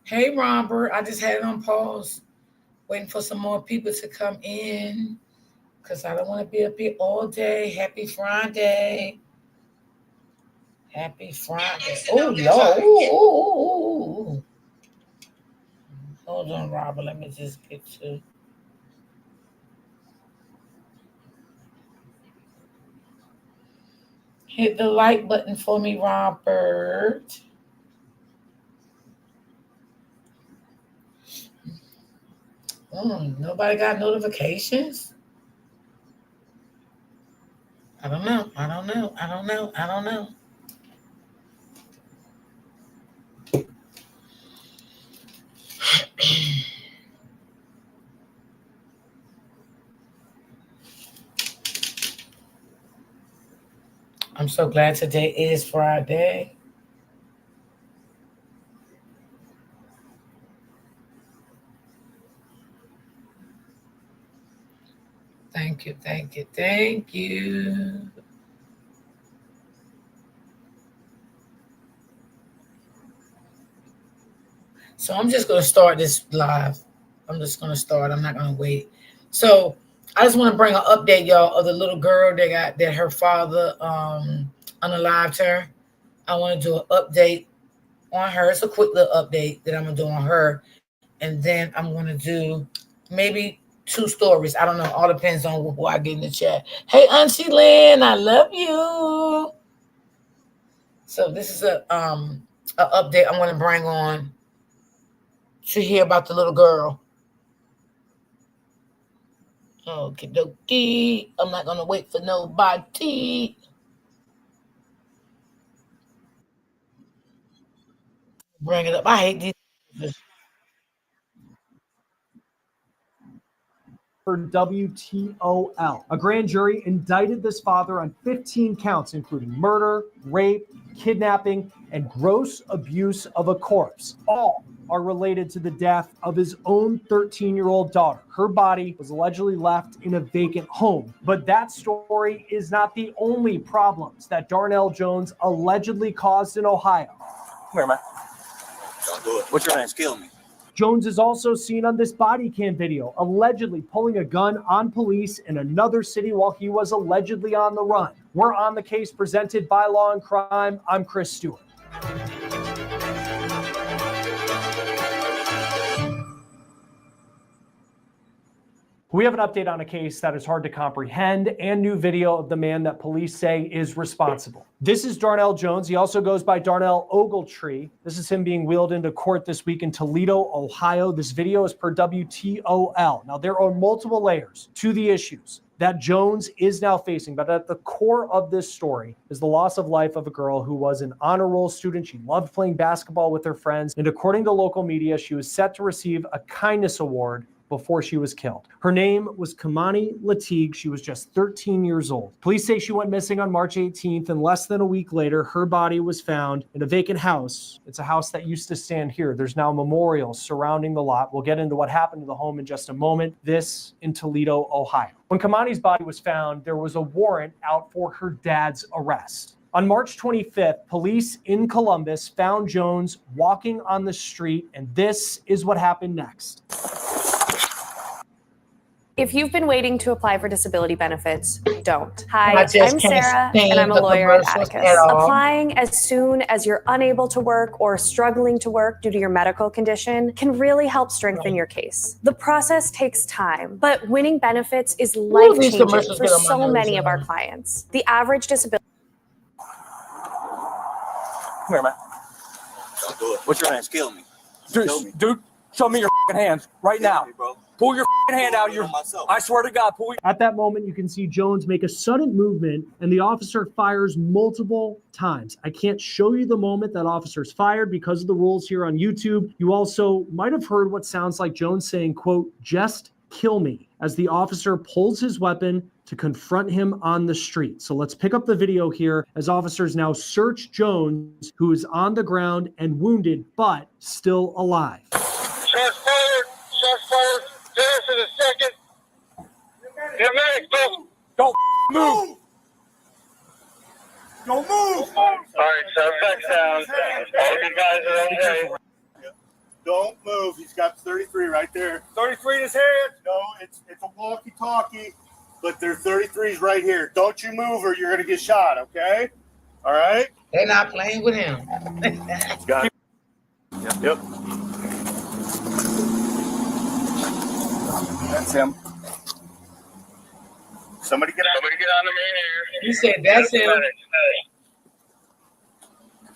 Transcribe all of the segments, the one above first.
Hey, Robert. I just had it on pause, waiting for some more people to come in because I don't want to be up here all day. Happy Friday. Happy Friday. Oh, Lord. Ooh. Hold on, Robert. Let me just get to. Hit the like button for me, Robert. Nobody got notifications? I don't know. I don't know. I'm so glad today is Friday. Thank you, thank you, thank you. So I'm just gonna start this live. I'm just gonna start. I'm not gonna wait. So I just want to bring an update, y'all, of the little girl that her father unalived her. I want to do an update on her. It's a quick little update that I'm gonna do on her, and then I'm gonna do maybe two stories. I don't know. All depends on who I get in the chat. Hey, Auntie Lynn, I love you. So this is a update I'm gonna bring on to hear about the little girl. Okie dokie. I'm not gonna wait for nobody. Bring it up. I hate these. For WTOL. A grand jury indicted this father on 15 counts, including murder, rape, kidnapping, and gross abuse of a corpse. All are related to the death of his own 13-year-old daughter. Her body was allegedly left in a vacant home. But that story is not the only problems that Darnell Jones allegedly caused in Ohio. Come here, man. Don't do it. What's your name? Kill me. Jones is also seen on this body cam video, allegedly pulling a gun on police in another city while he was allegedly on the run. We're on the case presented by Law and Crime. I'm Chris Stewart. We have an update on a case that is hard to comprehend and new video of the man that police say is responsible. This is Darnell Jones. He also goes by Darnell Ogletree. This is him being wheeled into court this week in Toledo, Ohio. This video is per WTOL. Now, there are multiple layers to the issues that Jones is now facing, but at the core of this story is the loss of life of a girl who was an honor roll student. She loved playing basketball with her friends, and according to local media, she was set to receive a kindness award before she was killed. Her name was Kamani Latigue. She was just 13 years old. Police say she went missing on March 18th, and less than a week later, her body was found in a vacant house. It's a house that used to stand here. There's now memorials surrounding the lot. We'll get into what happened to the home in just a moment. This in Toledo, Ohio. When Kamani's body was found, there was a warrant out for her dad's arrest. On March 25th, police in Columbus found Jones walking on the street, and this is what happened next. If you've been waiting to apply for disability benefits, don't. Hi, I'm can't Sarah, stand and I'm a the lawyer at commercials Atticus. at all. Applying as soon as you're unable to work or struggling to work due to your medical condition can really help strengthen your case. The process takes time, but winning benefits is life-changing commercials for get on my so nerves, many of our man. clients. The average disability. Come here, man. Don't do it. What's your name? Kill me. Dude, show me your hands right now. Me, bro. Pull your hand out. I swear to God, pull your. At that moment, you can see Jones make a sudden movement, and the officer fires multiple times. I can't show you the moment that officer's fired because of the rules here on YouTube. You also might have heard what sounds like Jones saying, quote, "Just kill me," as the officer pulls his weapon to confront him on the street. So let's pick up the video here as officers now search Jones, who is on the ground and wounded, but still alive. Shots fired. Shots fired. Just in a second. Get back, go. Don't move. Don't move. All right, suspect down. All you guys are okay. Don't move. He's got 33 right there. 33 in his head. No, it's a walkie-talkie, but there's 33s right here. Don't you move or you're going to get shot, okay? All right? They're not playing with him. Got it. Yep. That's him. Somebody get out. Somebody get on the main air. He said that's him.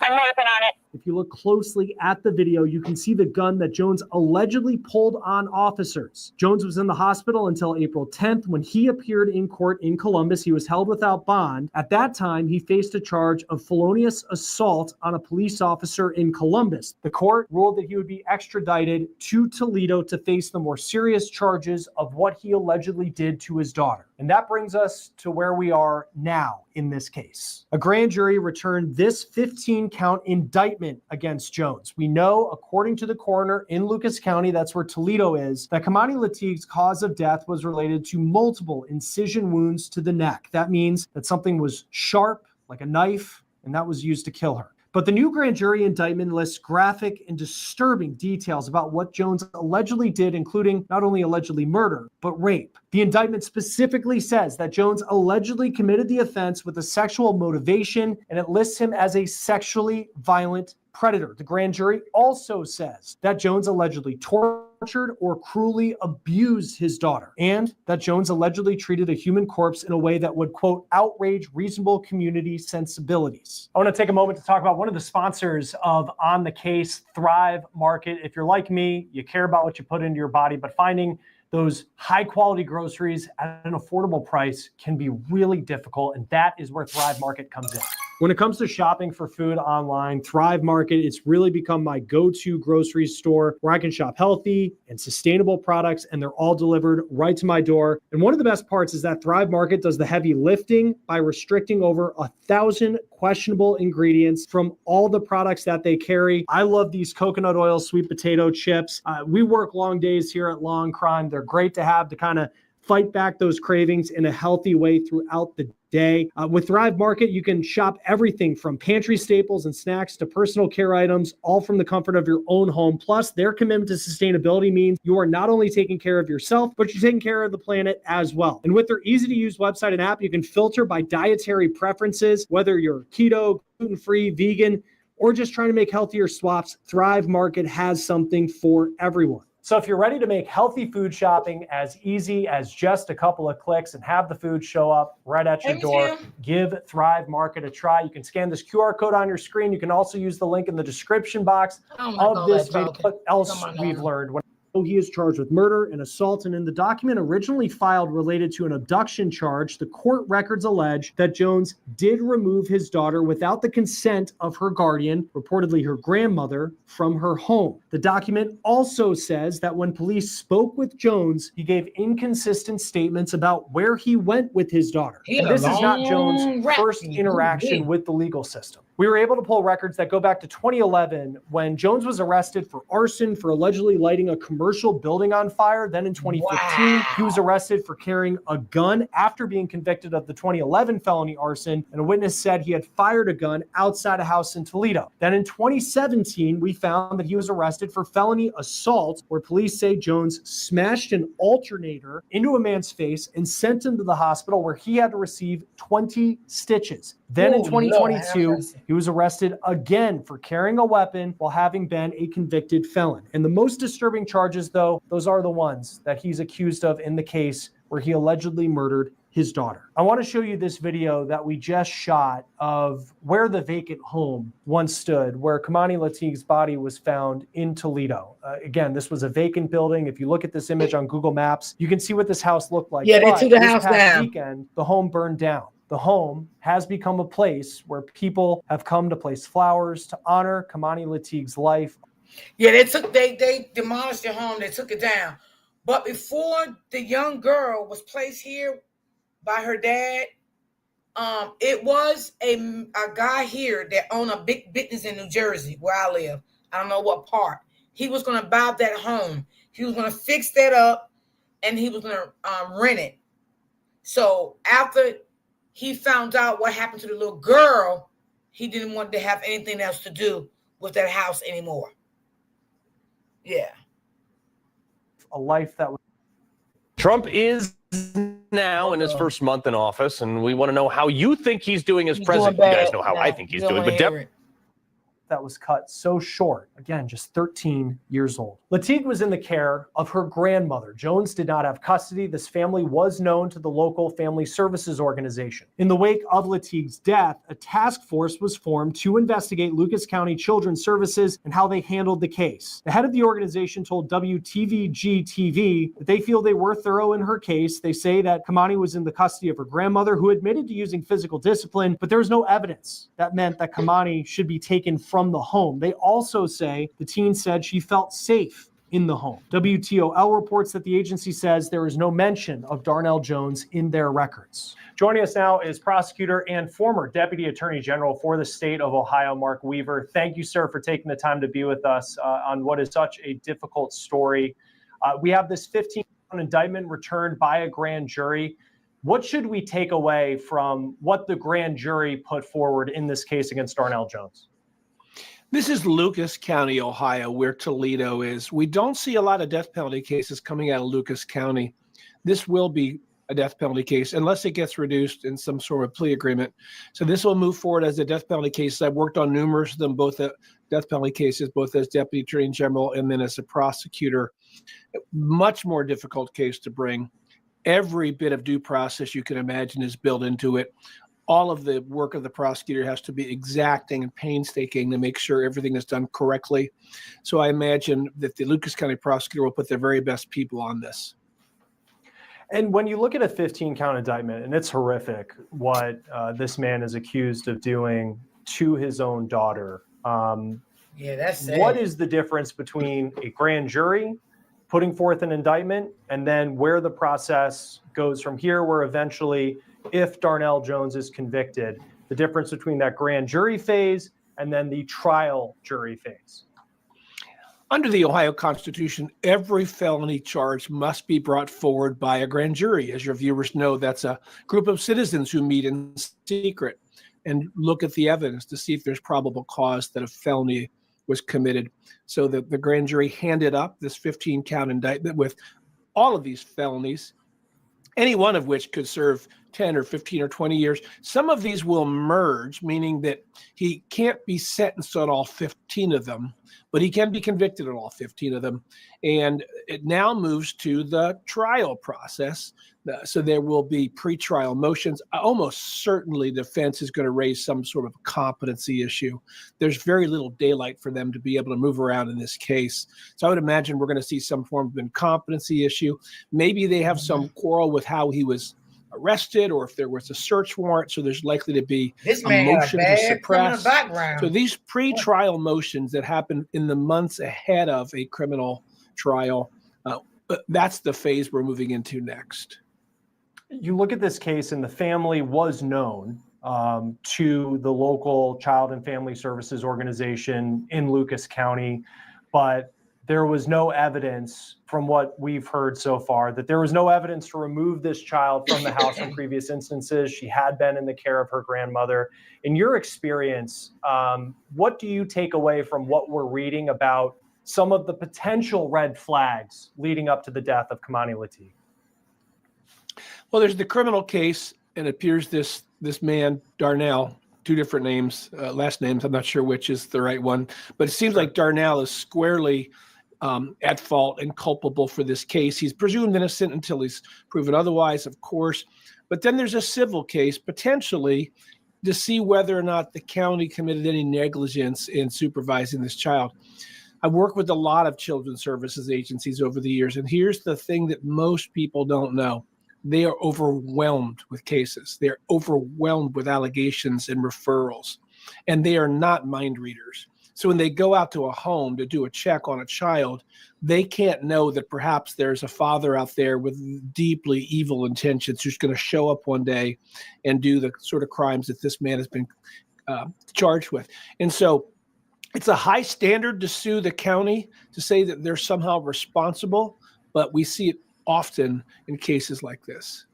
I'm working on it. If you look closely at the video, you can see the gun that Jones allegedly pulled on officers. Jones was in the hospital until April 10th when he appeared in court in Columbus. He was held without bond. At that time, he faced a charge of felonious assault on a police officer in Columbus. The court ruled that he would be extradited to Toledo to face the more serious charges of what he allegedly did to his daughter. And that brings us to where we are now in this case. A grand jury returned this 15-count indictment against Jones. We know, according to the coroner in Lucas County, that's where Toledo is, that Kamani Latigue's cause of death was related to multiple incision wounds to the neck. That means that something was sharp, like a knife, and that was used to kill her. But the new grand jury indictment lists graphic and disturbing details about what Jones allegedly did, including not only allegedly murder, but rape. The indictment specifically says that Jones allegedly committed the offense with a sexual motivation, and it lists him as a sexually violent predator. The grand jury also says that Jones allegedly tortured or cruelly abused his daughter, and that Jones allegedly treated a human corpse in a way that would, quote, outrage reasonable community sensibilities. I want to take a moment to talk about one of the sponsors of On the Case, Thrive Market. If you're like me, you care about what you put into your body, but finding those high quality groceries at an affordable price can be really difficult, and that is where Thrive Market comes in. When it comes to shopping for food online, Thrive Market, it's really become my go-to grocery store where I can shop healthy and sustainable products, and they're all delivered right to my door. And one of the best parts is that Thrive Market does the heavy lifting by restricting over 1,000 questionable ingredients from all the products that they carry. I love these coconut oil sweet potato chips. We work long days here at Law and Crime. They're great to have to kind of fight back those cravings in a healthy way throughout the day. With Thrive Market, you can shop everything from pantry staples and snacks to personal care items, all from the comfort of your own home. Plus, their commitment to sustainability means you are not only taking care of yourself, but you're taking care of the planet as well. And with their easy-to-use website and app, you can filter by dietary preferences, whether you're keto, gluten-free, vegan, or just trying to make healthier swaps. Thrive Market has something for everyone. So if you're ready to make healthy food shopping as easy as just a couple of clicks and have the food show up right at your door, give Thrive Market a try. You can scan this QR code on your screen. You can also use the link in the description box of this video. What else we've learned? He is charged with murder and assault, and in the document originally filed related to an abduction charge, the court records allege that Jones did remove his daughter without the consent of her guardian, reportedly her grandmother, from her home. The document also says that when police spoke with Jones, he gave inconsistent statements about where he went with his daughter. And this is not Jones' first interaction with the legal system. We were able to pull records that go back to 2011 when Jones was arrested for arson for allegedly lighting a commercial building on fire. Then in 2015, he was arrested for carrying a gun after being convicted of the 2011 felony arson. And a witness said he had fired a gun outside a house in Toledo. Then in 2017, we found that he was arrested for felony assault, where police say Jones smashed an alternator into a man's face and sent him to the hospital where he had to receive 20 stitches. Then in 2022, he was arrested again for carrying a weapon while having been a convicted felon. And the most disturbing charges, though, those are the ones that he's accused of in the case where he allegedly murdered his daughter. I want to show you this video that we just shot of where the vacant home once stood, where Kamani Latigue's body was found in Toledo. Again, this was a vacant building. If you look at this image on Google Maps, you can see what this house looked like. Yeah, they took the house down. This past weekend, the home burned down. The home has become a place where people have come to place flowers to honor Kamani Latigue's life. Yeah, they demolished their home. They took it down. But before the young girl was placed here by her dad, it was a guy here that owned a big business in New Jersey, where I live. I don't know what part. He was going to buy that home. He was going to fix that up, and he was going to rent it. So after he found out what happened to the little girl, he didn't want to have anything else to do with that house anymore. Yeah. a life that was. Trump is now in his first month in office, and we want to know how you think he's doing as He's president. doing You guys bad. know how No, I think he's you don't doing. wanna But hear it. That was cut so short. Again, just 13 years old. Latique was in the care of her grandmother. Jones did not have custody. This family was known to the local family services organization. In the wake of Latique's death, a task force was formed to investigate Lucas County Children's Services and how they handled the case. The head of the organization told WTVG-TV that they feel they were thorough in her case. They say that Kamani was in the custody of her grandmother, who admitted to using physical discipline, but there was no evidence that meant that Kamani should be taken from the home. They also say the teen said she felt safe in the home. WTOL reports that the agency says there is no mention of Darnell Jones in their records. Joining us now is prosecutor and former deputy attorney general for the state of Ohio, Mark Weaver. Thank you, sir, for taking the time to be with us on what is such a difficult story. We have this 15-count indictment returned by a grand jury. What should we take away from what the grand jury put forward in this case against Darnell Jones? This is Lucas County, Ohio, where Toledo is. We don't see a lot of death penalty cases coming out of Lucas County. This will be a death penalty case unless it gets reduced in some sort of plea agreement. So this will move forward as a death penalty case. I've worked on numerous of them, both death penalty cases, both as deputy attorney general and then as a prosecutor. Much more difficult case to bring. Every bit of due process you can imagine is built into it. All of the work of the prosecutor has to be exacting and painstaking to make sure everything is done correctly. So I imagine that the Lucas County prosecutor will put their very best people on this. And when you look at a 15-count indictment, and it's horrific what this man is accused of doing to his own daughter. Yeah, that's sad. What is the difference between a grand jury putting forth an indictment and then where the process goes from here, where eventually, if Darnell Jones is convicted, the difference between that grand jury phase and then the trial jury phase? Under the Ohio Constitution, every felony charge must be brought forward by a grand jury. As your viewers know, that's a group of citizens who meet in secret and look at the evidence to see if there's probable cause that a felony was committed. So that the grand jury handed up this 15-count indictment with all of these felonies, any one of which could serve 10 or 15 or 20 years. Some of these will merge, meaning that he can't be sentenced on all 15 of them, but he can be convicted on all 15 of them. And it now moves to the trial process. So there will be pretrial motions. Almost certainly defense is going to raise some sort of competency issue. There's very little daylight for them to be able to move around in this case. So I would imagine we're going to see some form of incompetency issue. Maybe they have some quarrel with how he was arrested or if there was a search warrant. So there's likely to be This a man had a motion to bad criminal suppress. background. So these pretrial motions that happen in the months ahead of a criminal trial, that's the phase we're moving into next. You look at this case and the family was known to the local child and family services organization in Lucas County, but there was no evidence from what we've heard so far that there was no evidence to remove this child from the house in previous instances. She had been in the care of her grandmother. In your experience, what do you take away from what we're reading about some of the potential red flags leading up to the death of Kamani Latique? Well, there's the criminal case, and it appears this man, Darnell, two different names, last names, I'm not sure which is the right one, but it seems like Darnell is squarely at fault and culpable for this case. He's presumed innocent until he's proven otherwise, of course. But then there's a civil case, potentially, to see whether or not the county committed any negligence in supervising this child. I've worked with a lot of children's services agencies over the years, and here's the thing that most people don't know. They are overwhelmed with cases. They're overwhelmed with allegations and referrals, and they are not mind readers. So when they go out to a home to do a check on a child, they can't know that perhaps there's a father out there with deeply evil intentions who's going to show up one day and do the sort of crimes that this man has been charged with. And so it's a high standard to sue the county to say that they're somehow responsible, but we see it often in cases like this.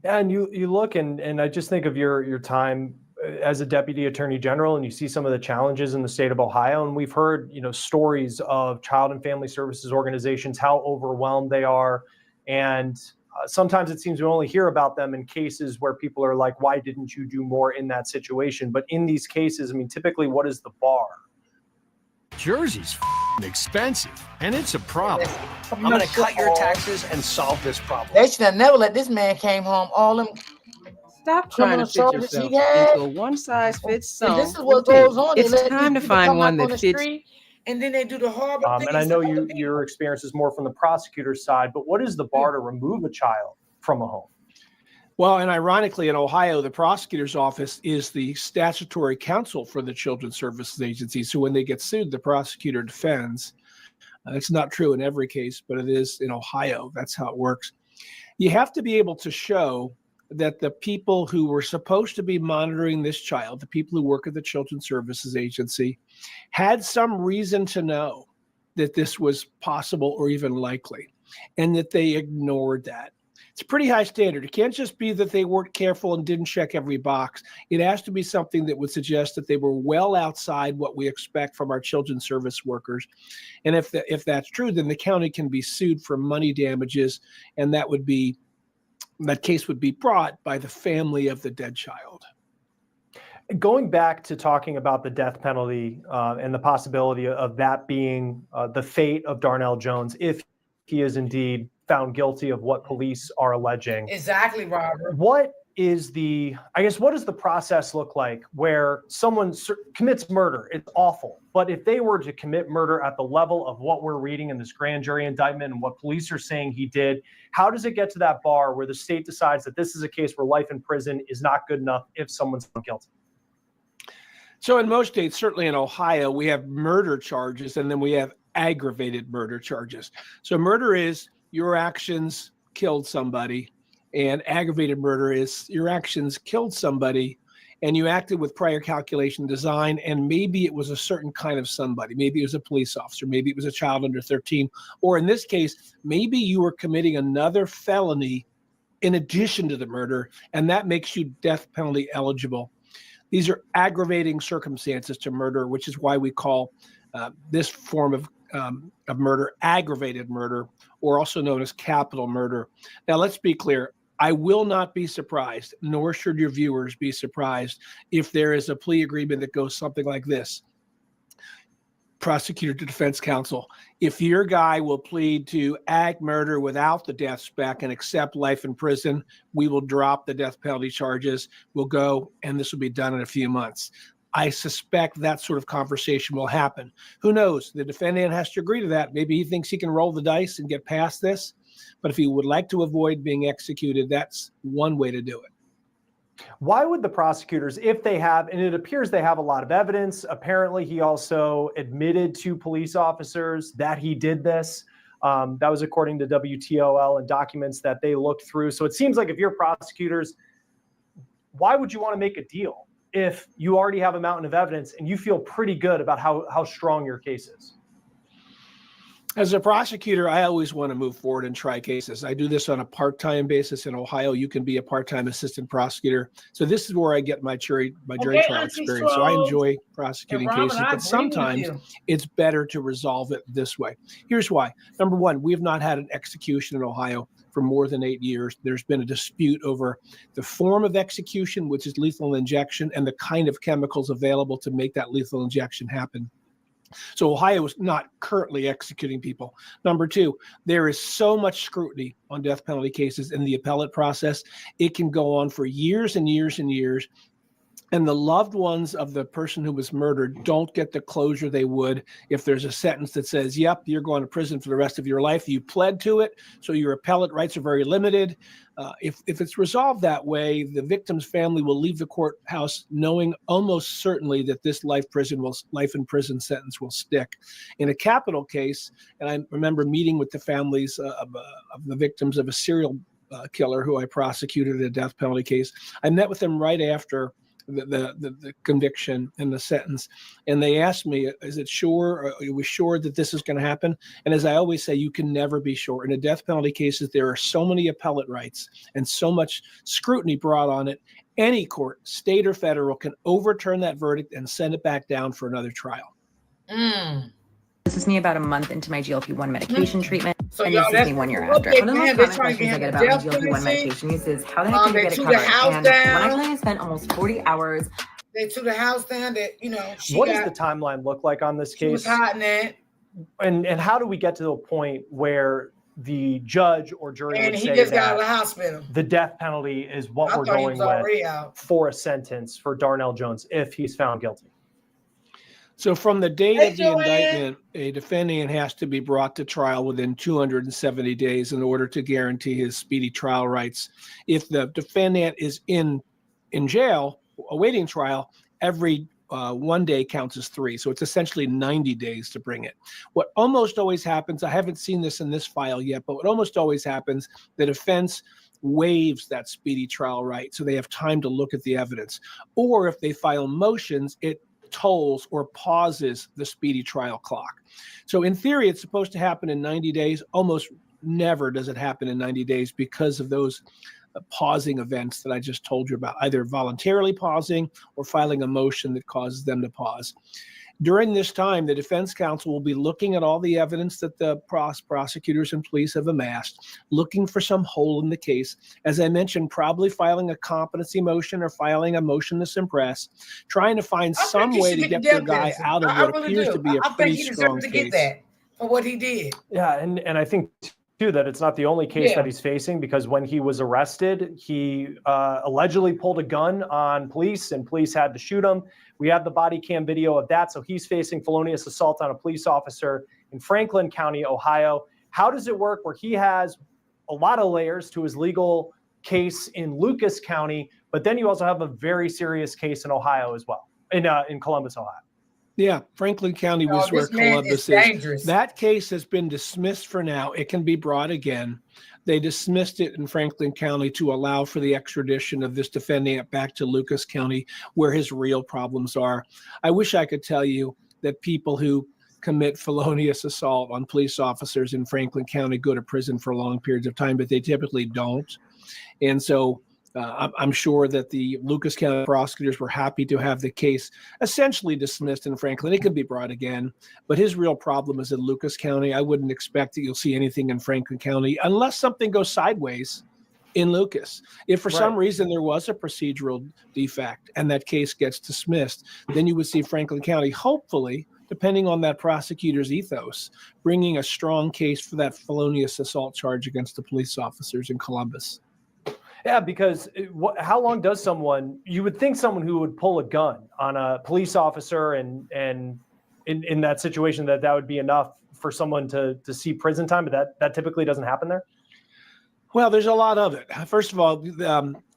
Yeah, and you look and I just think of your time as a deputy attorney general, and you see some of the challenges in the state of Ohio, and we've heard, stories of child and family services organizations, how overwhelmed they are. And sometimes it seems we only hear about them in cases where people are like, why didn't you do more in that situation? But in these cases, I mean, typically, what is the bar? Jersey's expensive, and it's a problem. I'm going to cut your taxes and solve this problem. They should have never let this man came home. All them Stop trying to fit charges yourself he had. into a one-size-fits-all. And this is what goes on. They It's let time to these people find come one up on that the fits. street, and then they do the horrible things. And I know to other people. your experience is more from the prosecutor's side, but what is the bar to remove a child from a home? Well, and ironically, in Ohio, the prosecutor's office is the statutory counsel for the Children's Services Agency. So when they get sued, the prosecutor defends. It's not true in every case, but it is in Ohio. That's how it works. You have to be able to show that the people who were supposed to be monitoring this child, the people who work at the Children's Services Agency, had some reason to know that this was possible or even likely, and that they ignored that. It's a pretty high standard. It can't just be that they weren't careful and didn't check every box. It has to be something that would suggest that they were well outside what we expect from our children's service workers. And if that's true, then the county can be sued for money damages, and that case would be brought by the family of the dead child. Going back to talking about the death penalty and the possibility of that being the fate of Darnell Jones, if he is indeed found guilty of what police are alleging. Exactly, Robert. What does the process look like where someone commits murder? It's awful. But if they were to commit murder at the level of what we're reading in this grand jury indictment and what police are saying he did, how does it get to that bar where the state decides that this is a case where life in prison is not good enough if someone's found guilty? So in most states, certainly in Ohio, we have murder charges, and then we have aggravated murder charges. So murder is your actions killed somebody, and aggravated murder is your actions killed somebody and you acted with prior calculation design, and maybe it was a certain kind of somebody. Maybe it was a police officer, maybe it was a child under 13, or in this case, maybe you were committing another felony in addition to the murder, and that makes you death penalty eligible. These are aggravating circumstances to murder, which is why we call this form of murder aggravated murder, or also known as capital murder. Now, let's be clear. I will not be surprised, nor should your viewers be surprised, if there is a plea agreement that goes something like this. Prosecutor to defense counsel, if your guy will plead to ag murder without the death spec and accept life in prison, we will drop the death penalty charges. We'll go, and this will be done in a few months. I suspect that sort of conversation will happen. Who knows? The defendant has to agree to that. Maybe he thinks he can roll the dice and get past this. But if he would like to avoid being executed, that's one way to do it. Why would the prosecutors, if they have, and it appears they have a lot of evidence, apparently he also admitted to police officers that he did this. That was according to WTOL and documents that they looked through. So it seems like if you're prosecutors, why would you want to make a deal if you already have a mountain of evidence and you feel pretty good about how strong your case is? As a prosecutor, I always want to move forward and try cases. I do this on a part-time basis. In Ohio, you can be a part-time assistant prosecutor. So this is where I get my jury trial experience. So I enjoy prosecuting cases, but sometimes it's better to resolve it this way. Here's why. Number one, we have not had an execution in Ohio for more than 8 years. There's been a dispute over the form of execution, which is lethal injection, and the kind of chemicals available to make that lethal injection happen. So Ohio is not currently executing people. Number two, there is so much scrutiny on death penalty cases in the appellate process. It can go on for years and years and years. And the loved ones of the person who was murdered don't get the closure they would if there's a sentence that says, yep, you're going to prison for the rest of your life. You pled to it, so your appellate rights are very limited. If it's resolved that way, the victim's family will leave the courthouse knowing almost certainly that this life in prison sentence will stick. In a capital case, and I remember meeting with the families of the victims of a serial killer who I prosecuted in a death penalty case. I met with them right after the conviction and the sentence, and they asked me, is it sure, are we sure that this is going to happen? And as I always say, you can never be sure. In a death penalty cases, there are so many appellate rights and so much scrutiny brought on it, Any court, state or federal, can overturn that verdict and send it back down for another trial. This is me about a month into my GLP-1 medication treatment, So and y'all, this is that's me 1 year what after. they One of the can most have. They common trying to questions I get get him about death my GLP-1 penalty. medication use is, how the heck did you They get it took the covered? house And when I down. tell you I spent almost 40 hours. They took the house down. That she What got. does the timeline look like on this She was case? hiding that, And how do we get to the point where the judge or jury and would he say just got out that of the hospital. the death penalty is what I we're thought he going was already with out. for a sentence for Darnell Jones if he's found guilty? So from the date Hey, of the Joanne. indictment, a defendant has to be brought to trial within 270 days in order to guarantee his speedy trial rights. If the defendant is in jail awaiting trial, every 1 day counts as 3. So it's essentially 90 days to bring it. What almost always happens, I haven't seen this in this file yet, but what almost always happens, the defense waives that speedy trial right, so they have time to look at the evidence. Or if they file motions, it tolls or pauses the speedy trial clock. So in theory, it's supposed to happen in 90 days. Almost never does it happen in 90 days because of those pausing events that I just told you about, either voluntarily pausing or filing a motion that causes them to pause. During this time, the defense counsel will be looking at all the evidence that the prosecutors and police have amassed, looking for some hole in the case. As I mentioned, probably filing a competency motion or filing a motion to suppress, trying to find some way to get their guy out of what appears to be a pretty strong case. Get that for what he did. Yeah, and I think too that it's not the only case that he's facing, because when he was arrested, he allegedly pulled a gun on police and police had to shoot him. We have the body cam video of that. So he's facing felonious assault on a police officer in Franklin County, Ohio. How does it work where he has a lot of layers to his legal case in Lucas County, but then you also have a very serious case in Ohio as well, in Columbus, Ohio? Yeah, Franklin County was where Columbus is. Dangerous. That case has been dismissed for now. It can be brought again. They dismissed it in Franklin County to allow for the extradition of this defendant back to Lucas County, where his real problems are. I wish I could tell you that people who commit felonious assault on police officers in Franklin County go to prison for long periods of time, but they typically don't. And so I'm sure that the Lucas County prosecutors were happy to have the case essentially dismissed in Franklin. It could be brought again, but his real problem is in Lucas County. I wouldn't expect that you'll see anything in Franklin County unless something goes sideways in Lucas. If for some reason there was a procedural defect and that case gets dismissed, then you would see Franklin County, hopefully, depending on that prosecutor's ethos, bringing a strong case for that felonious assault charge against the police officers in Columbus. Yeah, because how long does you would think someone who would pull a gun on a police officer and in that situation that would be enough for someone to see prison time, but that typically doesn't happen there? Well, there's a lot of it. First of all,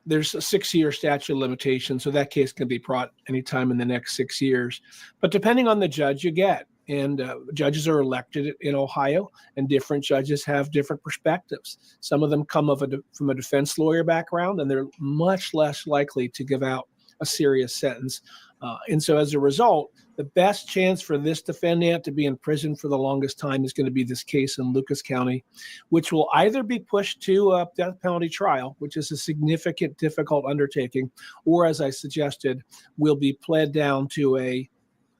there's a 6-year statute of limitations, so that case can be brought anytime in the next 6 years. But depending on the judge you get, and judges are elected in Ohio, and different judges have different perspectives. Some of them come from a defense lawyer background, and they're much less likely to give out a serious sentence. And so as a result, the best chance for this defendant to be in prison for the longest time is going to be this case in Lucas County, which will either be pushed to a death penalty trial, which is a significant, difficult undertaking, or, as I suggested, will be pled down to a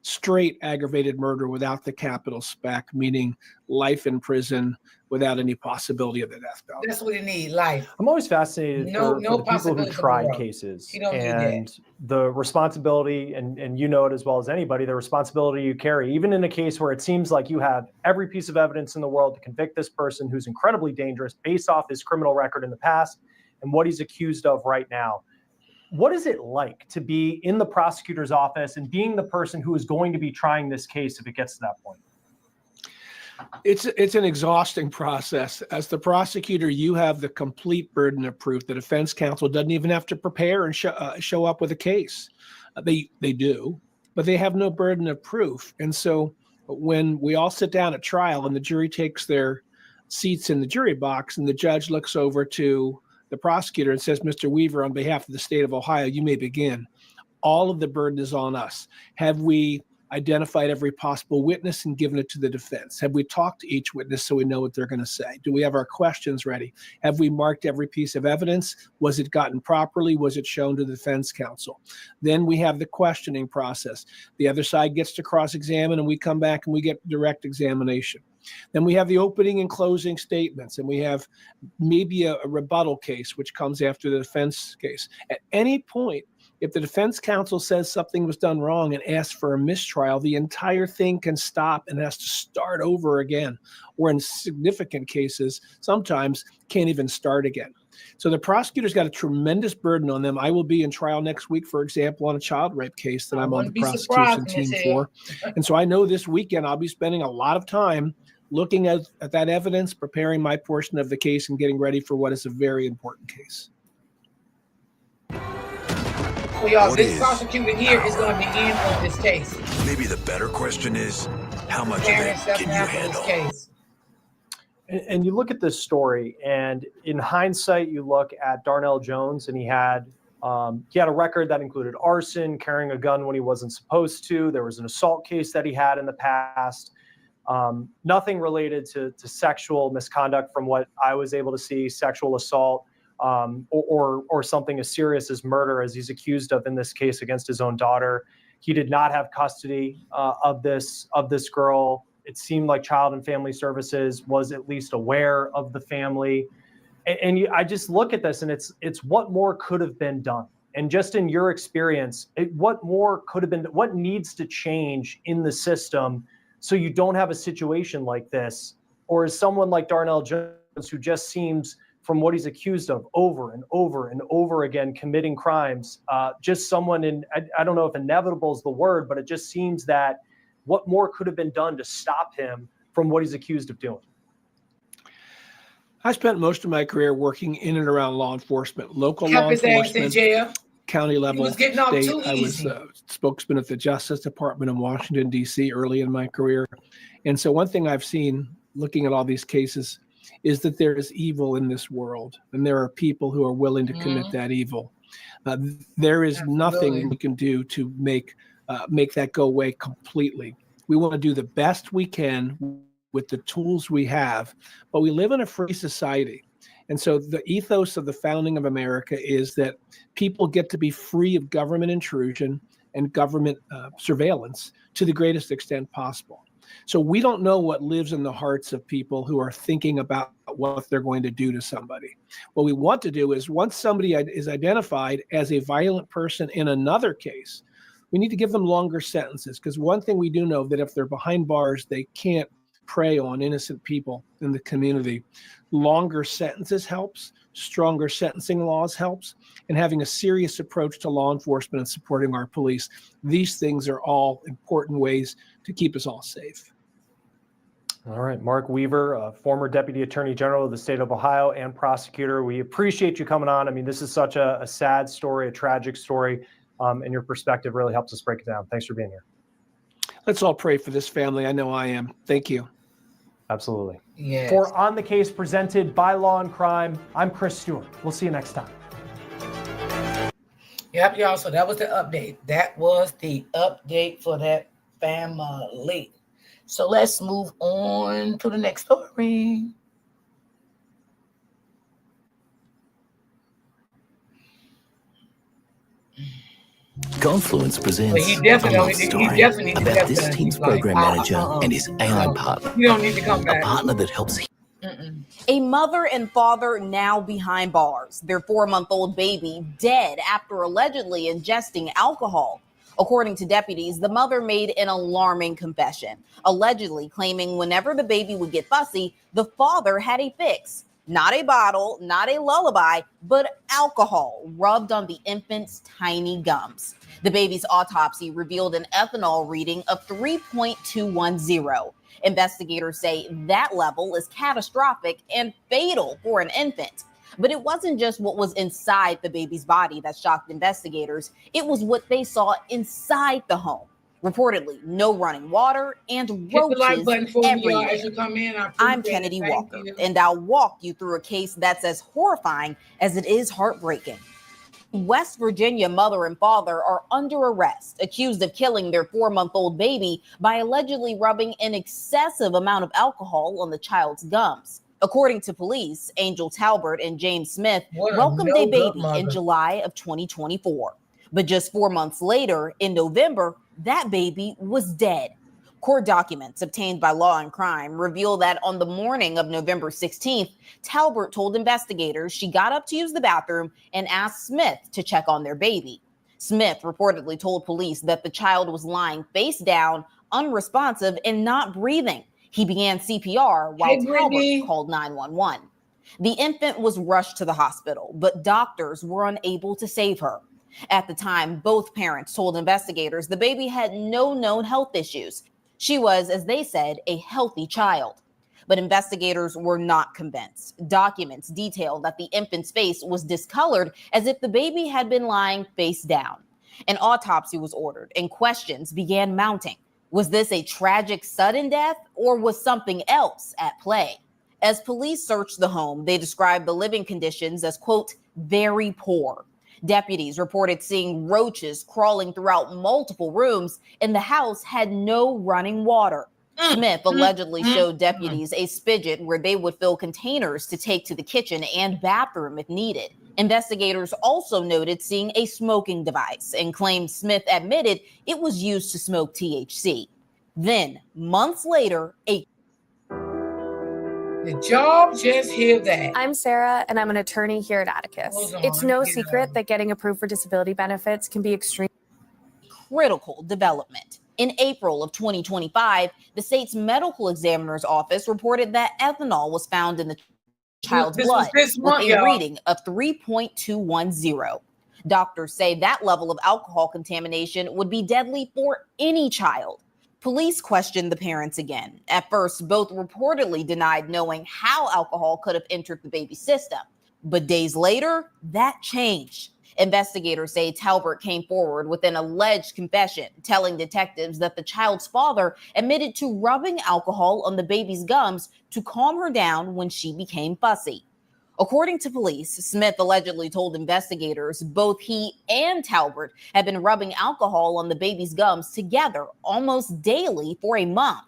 straight aggravated murder without the capital spec, meaning life in prison without any possibility of the death penalty. That's what he need, life. I'm always fascinated for the people who try cases and the responsibility, and you know it as well as anybody, the responsibility you carry, even in a case where it seems like you have every piece of evidence in the world to convict this person who's incredibly dangerous based off his criminal record in the past and what he's accused of right now. What is it like to be in the prosecutor's office and being the person who is going to be trying this case if it gets to that point? It's an exhausting process. As the prosecutor, you have the complete burden of proof. The defense counsel doesn't even have to prepare and show up with a case. They do, but they have no burden of proof. And so when we all sit down at trial and the jury takes their seats in the jury box and the judge looks over to the prosecutor and says, "Mr. Weaver, on behalf of the state of Ohio, you may begin," all of the burden is on us. Have we identified every possible witness and given it to the defense? Have we talked to each witness so we know what they're going to say? Do we have our questions ready? Have we marked every piece of evidence? Was it gotten properly? Was it shown to the defense counsel? Then we have the questioning process. The other side gets to cross-examine, and we come back and we get direct examination. Then we have the opening and closing statements, and we have maybe a rebuttal case, which comes after the defense case. At any point, if the defense counsel says something was done wrong and asks for a mistrial, the entire thing can stop and has to start over again, or in significant cases, sometimes can't even start again. So the prosecutor's got a tremendous burden on them. I will be in trial next week, for example, on a child rape case that I'm on the prosecution team for. And so I know this weekend I'll be spending a lot of time looking at that evidence, preparing my portion of the case, and getting ready for what is a very important case. Well, y'all, this prosecutor here is going to be in on this case. Maybe the better question is, how much of it can you handle? And you look at this story, and in hindsight, you look at Darnell Jones, and he had a record that included arson, carrying a gun when he wasn't supposed to. There was an assault case that he had in the past. Nothing related to sexual misconduct from what I was able to see, sexual assault, or something as serious as murder, as he's accused of in this case against his own daughter. He did not have custody of this girl. It seemed like Child and Family Services was at least aware of the family. I just look at this, and it's what more could have been done. And just in your experience, what more could have been, what needs to change in the system so you don't have a situation like this? Or is someone like Darnell Jones, who just seems, from what he's accused of over and over and over again, committing crimes, just someone I don't know if inevitable is the word, but it just seems that what more could have been done to stop him from what he's accused of doing? I spent most of my career working in and around law enforcement, local law enforcement, county level, state. I was spokesman at the Justice Department in Washington, D.C. early in my career. And so one thing I've seen looking at all these cases is that there is evil in this world, and there are people who are willing to commit that evil. There is nothing we can do to make that go away completely. We want to do the best we can with the tools we have, but we live in a free society. And so the ethos of the founding of America is that people get to be free of government intrusion and government surveillance to the greatest extent possible. So we don't know what lives in the hearts of people who are thinking about what they're going to do to somebody. What we want to do is, once somebody is identified as a violent person in another case, we need to give them longer sentences, because one thing we do know, that if they're behind bars, they can't prey on innocent people in the community. Longer sentences helps, stronger sentencing laws helps, and having a serious approach to law enforcement and supporting our police. These things are all important ways to keep us all safe. All right, Mark Weaver, former Deputy Attorney General of the state of Ohio and prosecutor. We appreciate you coming on. I mean, this is such a sad story, a tragic story, and your perspective really helps us break it down. Thanks for being here. Let's all pray for this family. I know I am. Thank you. Absolutely. Yes. For On the Case, presented by Law and Crime, I'm Chris Stewart. We'll see you next time. Yep, y'all. So that was the update. That was the update for that family. So let's move on to the next story. Confluence presents a love story about this team's program manager and his AI partner. You don't need to come back. A partner that helps him. A mother and father now behind bars. Their 4-month-old baby dead after allegedly ingesting alcohol. According to deputies, the mother made an alarming confession, allegedly claiming whenever the baby would get fussy, the father had a fix. Not a bottle, not a lullaby, but alcohol rubbed on the infant's tiny gums. The baby's autopsy revealed an ethanol reading of 3.210. Investigators say that level is catastrophic and fatal for an infant. But it wasn't just what was inside the baby's body that shocked investigators. It was what they saw inside the home. Reportedly, no running water and roaches everywhere. As you come in. I'm Kennedy Walker, and I'll walk you through a case that's as horrifying as it is heartbreaking. West Virginia mother and father are under arrest, accused of killing their 4-month-old baby by allegedly rubbing an excessive amount of alcohol on the child's gums. According to police, Angel Talbert and James Smith welcomed a baby in July of 2024. But just 4 months later, in November, that baby was dead. Court documents obtained by Law and Crime reveal that on the morning of November 16th, Talbert told investigators she got up to use the bathroom and asked Smith to check on their baby. Smith reportedly told police that the child was lying face down, unresponsive, and not breathing. He began CPR while Talbert called 911. The infant was rushed to the hospital, but doctors were unable to save her. At the time, both parents told investigators the baby had no known health issues. She was, as they said, a healthy child. But investigators were not convinced. Documents detailed that the infant's face was discolored as if the baby had been lying face down. An autopsy was ordered and questions began mounting. Was this a tragic sudden death or was something else at play? As police searched the home, they described the living conditions as, quote, very poor. Deputies reported seeing roaches crawling throughout multiple rooms, and the house had no running water. Smith allegedly showed deputies a spigot where they would fill containers to take to the kitchen and bathroom if needed. Investigators also noted seeing a smoking device and claimed Smith admitted it was used to smoke THC. Then, months later, Did y'all just hear that? I'm Sarah, and I'm an attorney here at Atticus. It's no secret that getting approved for disability benefits can be extremely critical development. In April of 2025, the state's medical examiner's office reported that ethanol was found in the child's blood with a reading of 3.210. Doctors say that level of alcohol contamination would be deadly for any child. Police questioned the parents again. At first, both reportedly denied knowing how alcohol could have entered the baby's system. But days later, that changed. Investigators say Talbert came forward with an alleged confession, telling detectives that the child's father admitted to rubbing alcohol on the baby's gums to calm her down when she became fussy. According to police, Smith allegedly told investigators both he and Talbert had been rubbing alcohol on the baby's gums together almost daily for a month.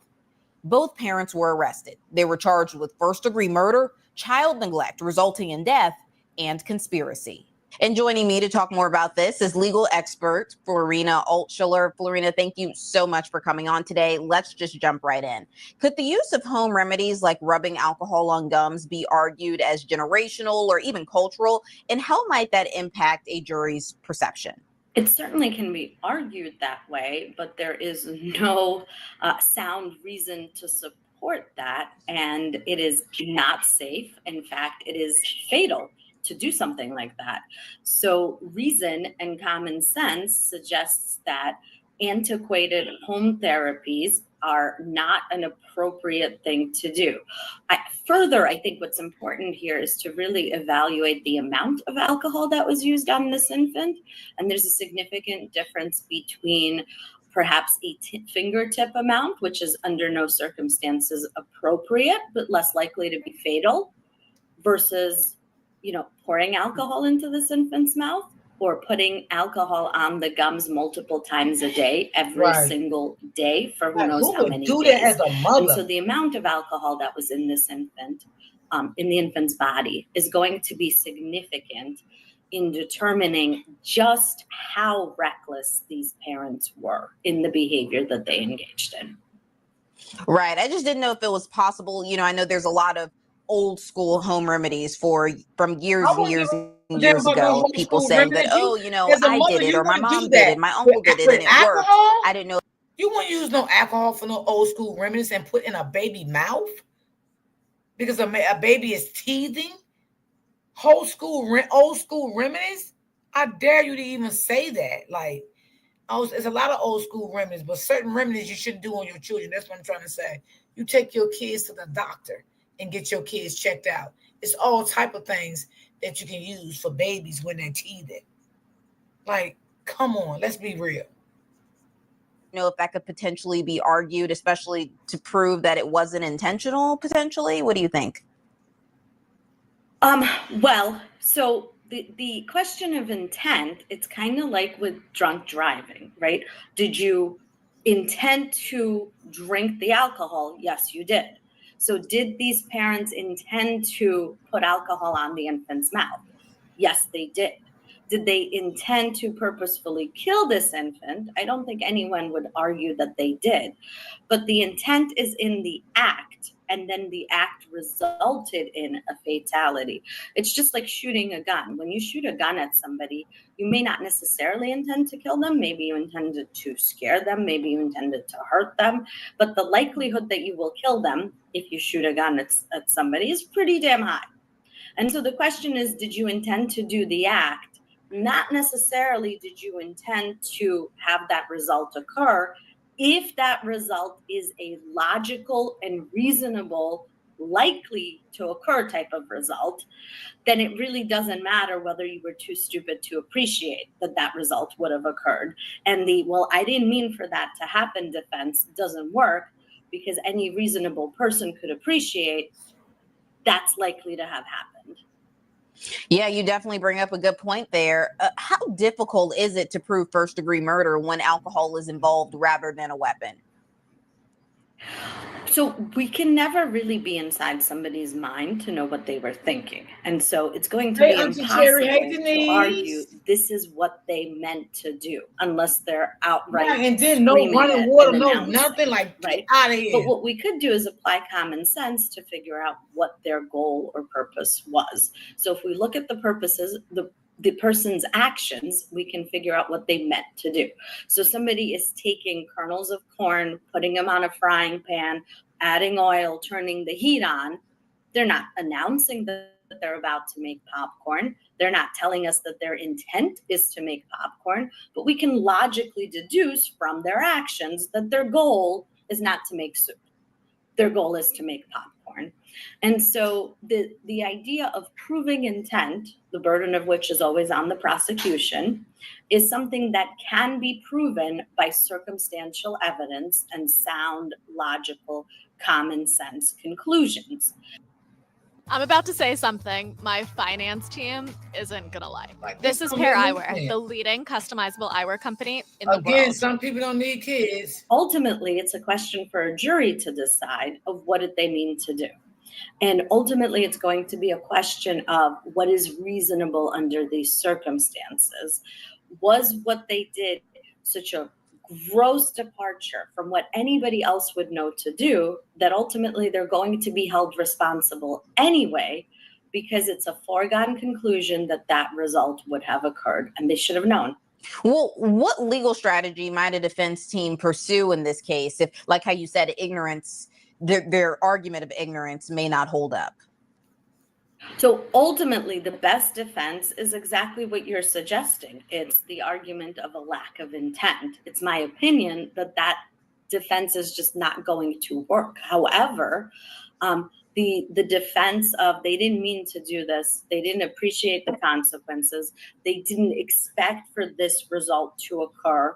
Both parents were arrested. They were charged with first-degree murder, child neglect resulting in death, and conspiracy. And joining me to talk more about this is legal expert Florina Altschuler. Florina, thank you so much for coming on today. Let's just jump right in. Could the use of home remedies like rubbing alcohol on gums be argued as generational or even cultural? And how might that impact a jury's perception? It certainly can be argued that way, but there is no sound reason to support that. And it is not safe. In fact, it is fatal to do something like that. So reason and common sense suggests that antiquated home therapies are not an appropriate thing to do. Further, I think what's important here is to really evaluate the amount of alcohol that was used on this infant. And there's a significant difference between perhaps a fingertip amount, which is under no circumstances appropriate, but less likely to be fatal, versus pouring alcohol into this infant's mouth or putting alcohol on the gums multiple times a day, every single day for who knows how many days. That as a mother? And so the amount of alcohol that was in this infant, in the infant's body, is going to be significant in determining just how reckless these parents were in the behavior that they engaged in. Right. I just didn't know if it was possible. I know there's a lot of old school home remedies from years and years and years ago. People saying that, I did it, or my mom did it, my uncle did it, and it worked. I didn't know. You wouldn't use no alcohol for no old school remedies and put in a baby mouth because a baby is teething. Old school remedies. I dare you to even say that. There's a lot of old school remedies, but certain remedies you shouldn't do on your children. That's what I'm trying to say. You take your kids to the doctor and get your kids checked out. It's all type of things that you can use for babies when they're teething. Come on, let's be real. If that could potentially be argued, especially to prove that it wasn't intentional, potentially. What do you think? So the question of intent, it's kind of like with drunk driving, right? Did you intend to drink the alcohol? Yes, you did. So did these parents intend to put alcohol on the infant's mouth? Yes, they did. Did they intend to purposefully kill this infant? I don't think anyone would argue that they did. But the intent is in the act, and then the act resulted in a fatality. It's just like shooting a gun. When you shoot a gun at somebody, you may not necessarily intend to kill them. Maybe you intended to scare them. Maybe you intended to hurt them. But the likelihood that you will kill them if you shoot a gun at somebody is pretty damn high. And so the question is, did you intend to do the act? Not necessarily did you intend to have that result occur. If that result is a logical and reasonable, likely to occur type of result, then it really doesn't matter whether you were too stupid to appreciate that that result would have occurred. And the, well, I didn't mean for that to happen defense doesn't work, because any reasonable person could appreciate that's likely to have happened. Yeah, you definitely bring up a good point there. How difficult is it to prove first-degree murder when alcohol is involved rather than a weapon? So we can never really be inside somebody's mind to know what they were thinking. And so it's going to be impossible to argue this is what they meant to do unless they're outright and then no screaming running it water, and no announcing, nothing, like right? out of here. But what we could do is apply common sense to figure out what their goal or purpose was. So if we look at the purposes, the person's actions, we can figure out what they meant to do. So somebody is taking kernels of corn, putting them on a frying pan, adding oil, turning the heat on. They're not announcing that they're about to make popcorn. They're not telling us that their intent is to make popcorn, but we can logically deduce from their actions that their goal is not to make soup. Their goal is to make popcorn. And so the idea of proving intent, the burden of which is always on the prosecution, is something that can be proven by circumstantial evidence and sound, logical, common sense conclusions. I'm about to say something my finance team isn't gonna like. This is don't Pair make no Eyewear, sense. the leading customizable eyewear company in the Again, world. some people don't need kids. Ultimately, it's a question for a jury to decide of what did they mean to do. And ultimately, it's going to be a question of what is reasonable under these circumstances. Was what they did such a gross departure from what anybody else would know to do that ultimately they're going to be held responsible anyway, because it's a foregone conclusion that that result would have occurred and they should have known. Well, what legal strategy might a defense team pursue in this case if, like how you said, ignorance, their argument of ignorance may not hold up? So ultimately, the best defense is exactly what you're suggesting. It's the argument of a lack of intent. It's my opinion that that defense is just not going to work. However, the defense of they didn't mean to do this, they didn't appreciate the consequences, they didn't expect for this result to occur,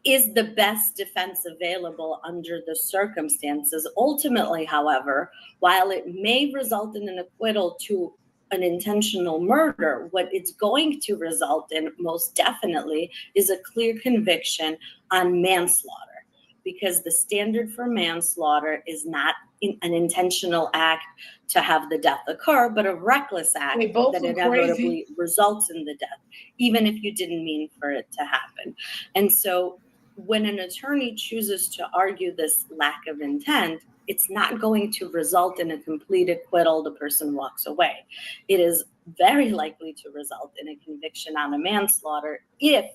is the best defense available under the circumstances. Ultimately, however, while it may result in an acquittal to an intentional murder, what it's going to result in most definitely is a clear conviction on manslaughter, because the standard for manslaughter is not an intentional act to have the death occur, but a reckless act that inevitably results in the death, even if you didn't mean for it to happen. And so when an attorney chooses to argue this lack of intent, it's not going to result in a complete acquittal, the person walks away. It is very likely to result in a conviction on a manslaughter if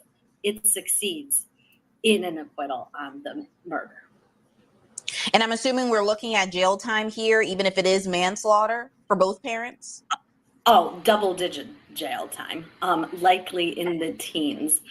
it succeeds in an acquittal on the murder. And I'm assuming we're looking at jail time here, even if it is manslaughter for both parents? Oh, double-digit jail time, likely in the teens.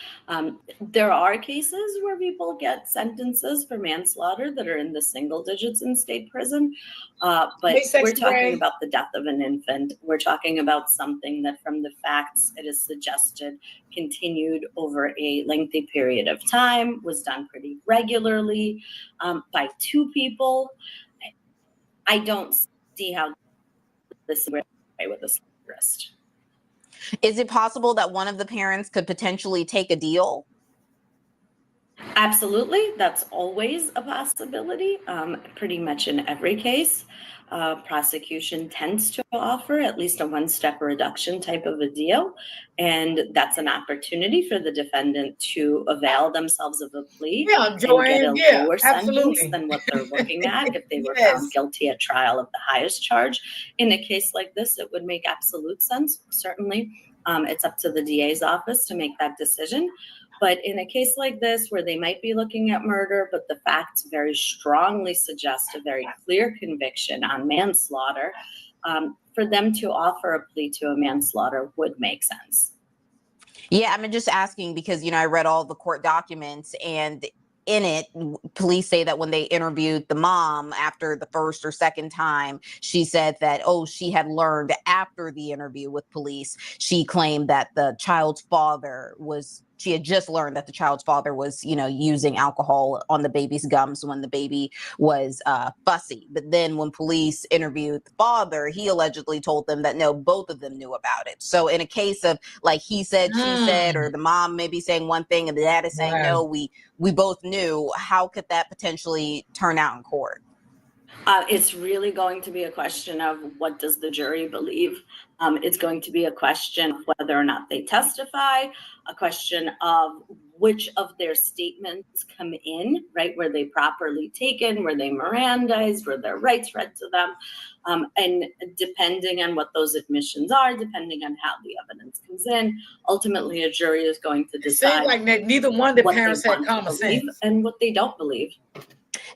There are cases where people get sentences for manslaughter that are in the single digits in state prison, but we're talking about the death of an infant. We're talking about something that, from the facts, it is suggested continued over a lengthy period of time, was done pretty regularly by two people. I don't see how this is with a wrist. Is it possible that one of the parents could potentially take a deal? Absolutely. That's always a possibility. Pretty much in every case, prosecution tends to offer at least a one-step reduction type of a deal. And that's an opportunity for the defendant to avail themselves of a plea Yeah, and get Joanne. a Yeah, lower sentence absolutely. than what they're looking at if they were Yes. found guilty at trial of the highest charge. In a case like this, it would make absolute sense. Certainly, it's up to the DA's office to make that decision. But in a case like this, where they might be looking at murder, but the facts very strongly suggest a very clear conviction on manslaughter, for them to offer a plea to a manslaughter would make sense. Yeah, I'm just asking because, I read all the court documents, and in it, police say that when they interviewed the mom after the first or second time, she said that, she had learned after the interview with police, she claimed that she had just learned that the child's father was, using alcohol on the baby's gums when the baby was fussy. But then when police interviewed the father, he allegedly told them that no, both of them knew about it. So in a case of like he said, she said, or the mom may be saying one thing and the dad is saying, no, we both knew, how could that potentially turn out in court? It's really going to be a question of what does the jury believe. It's going to be a question of whether or not they testify, a question of which of their statements come in, right? Were they properly taken? Were they Mirandized? Were their rights read to them? And depending on what those admissions are, depending on how the evidence comes in, ultimately a jury is going to decide. Seems like neither one of the parents had common sense and what they don't believe.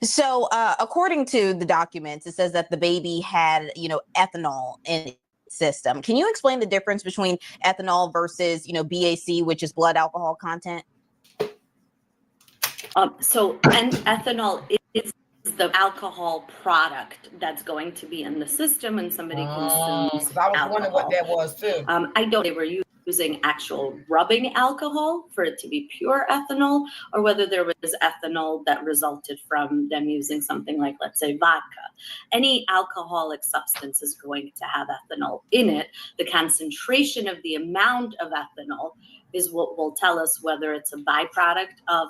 So, according to the documents, it says that the baby had, ethanol in its system. Can you explain the difference between ethanol versus, BAC, which is blood alcohol content? And ethanol is the alcohol product that's going to be in the system when somebody consumes I was alcohol. wondering what that was too. I don't know if they were using actual rubbing alcohol for it to be pure ethanol, or whether there was ethanol that resulted from them using something like, let's say, vodka. Any alcoholic substance is going to have ethanol in it. The concentration of the amount of ethanol is what will tell us whether it's a byproduct of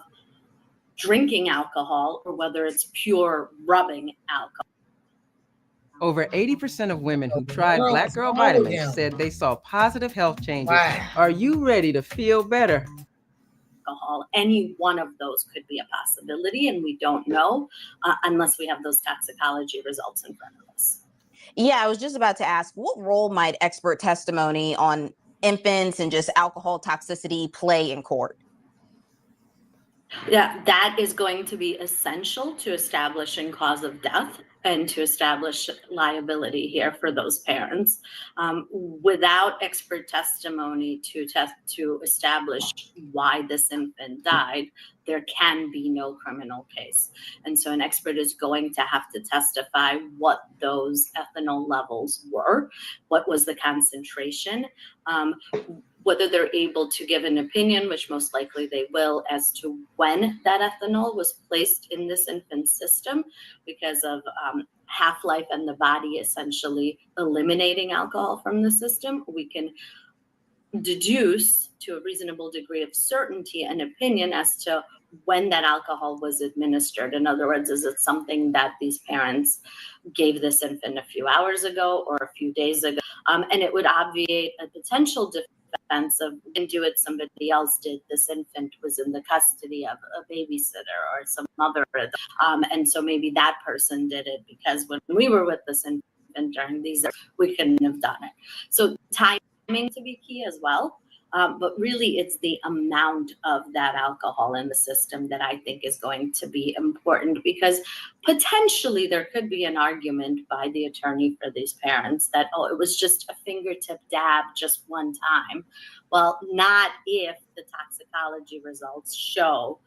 drinking alcohol or whether it's pure rubbing alcohol. Over 80% of women who tried Black Girl Vitamins said they saw positive health changes. Wow. Are you ready to feel better? Alcohol, any one of those could be a possibility, and we don't know unless we have those toxicology results in front of us. Yeah, I was just about to ask, what role might expert testimony on infants and just alcohol toxicity play in court? Yeah, that is going to be essential to establishing cause of death and to establish liability here for those parents. Without expert testimony to establish why this infant died, there can be no criminal case. And so an expert is going to have to testify what those ethanol levels were, what was the concentration, whether they're able to give an opinion, which most likely they will, as to when that ethanol was placed in this infant's system because of half-life and the body essentially eliminating alcohol from the system. We can deduce to a reasonable degree of certainty an opinion as to when that alcohol was administered. In other words, is it something that these parents gave this infant a few hours ago or a few days ago? And it would obviate a potential defense of didn't do it, somebody else did. This infant was in the custody of a babysitter or some other, and so maybe that person did it because when we were with this infant during these, we couldn't have done it. So timing to be key as well. But really, it's the amount of that alcohol in the system that I think is going to be important, because potentially there could be an argument by the attorney for these parents that, oh, it was just a fingertip dab just one time. Well, not if the toxicology results show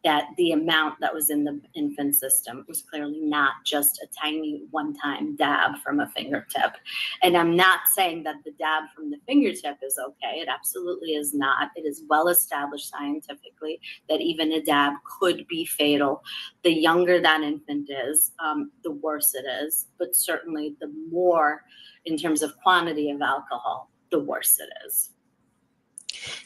that the amount that was in the infant system was clearly not just a tiny one-time dab from a fingertip. And I'm not saying that the dab from the fingertip is okay. It absolutely is not. It is well established scientifically that even a dab could be fatal. The younger that infant is, the worse it is, but certainly the more in terms of quantity of alcohol, the worse it is.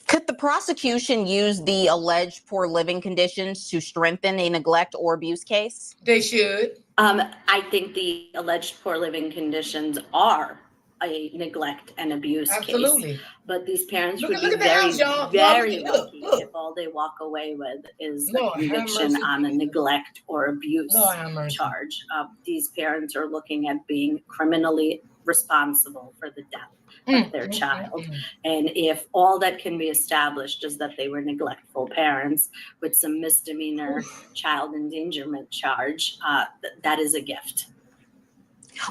Could the prosecution use the alleged poor living conditions to strengthen a neglect or abuse case? They should. I think the alleged poor living conditions are a neglect and abuse Absolutely. case. But these parents Look would at be the very, house, y'all. very Look, lucky look. if all they walk away with is Lord, a have conviction mercy, on a Jesus. neglect or abuse Lord, have mercy. charge. These parents are looking at being criminally responsible for the death of their child. And if all that can be established is that they were neglectful parents with some misdemeanor child endangerment charge, that is a gift.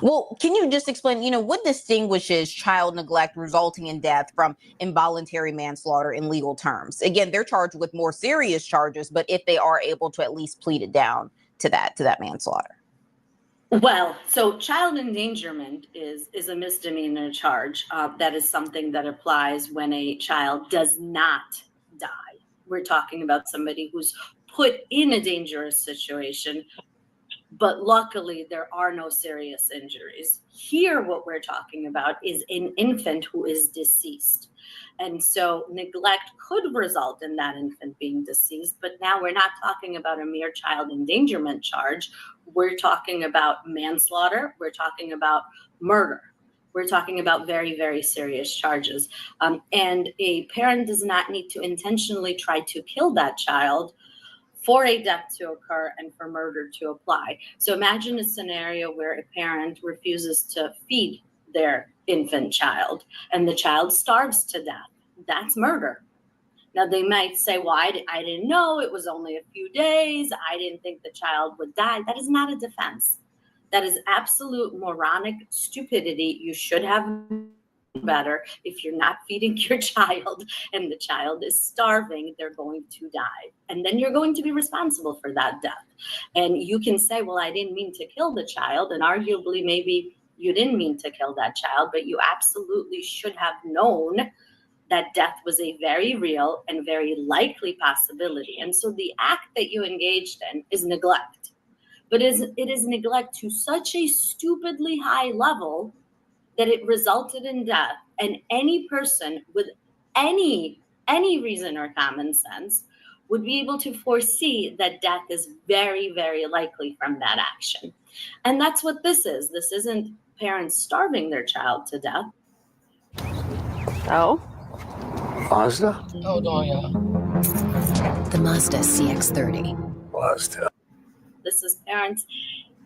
Well, can you just explain, what distinguishes child neglect resulting in death from involuntary manslaughter in legal terms? Again, they're charged with more serious charges, but if they are able to at least plead it down to that manslaughter. Well, so child endangerment is a misdemeanor charge. That is something that applies when a child does not die. We're talking about somebody who's put in a dangerous situation, but luckily there are no serious injuries. Here, what we're talking about is an infant who is deceased. And so neglect could result in that infant being deceased, but now we're not talking about a mere child endangerment charge. We're talking about manslaughter. We're talking about murder. We're talking about very, very serious charges. And a parent does not need to intentionally try to kill that child for a death to occur and for murder to apply. So imagine a scenario where a parent refuses to feed their infant child and the child starves to death. That's murder. Now they might say, well, I didn't know, it was only a few days, I didn't think the child would die. That is not a defense. That is absolute moronic stupidity. You should have better. If you're not feeding your child and the child is starving, they're going to die. And then you're going to be responsible for that death. And you can say, well, I didn't mean to kill the child. And arguably, maybe you didn't mean to kill that child, but you absolutely should have known that death was a very real and very likely possibility. And so the act that you engaged in is neglect. But it is neglect to such a stupidly high level that it resulted in death. And any person with any reason or common sense would be able to foresee that death is very, very likely from that action. And that's what this is. This isn't parents starving their child to death. Oh? Mazda? Hold on, y'all. The Mazda CX-30. Mazda. This is parents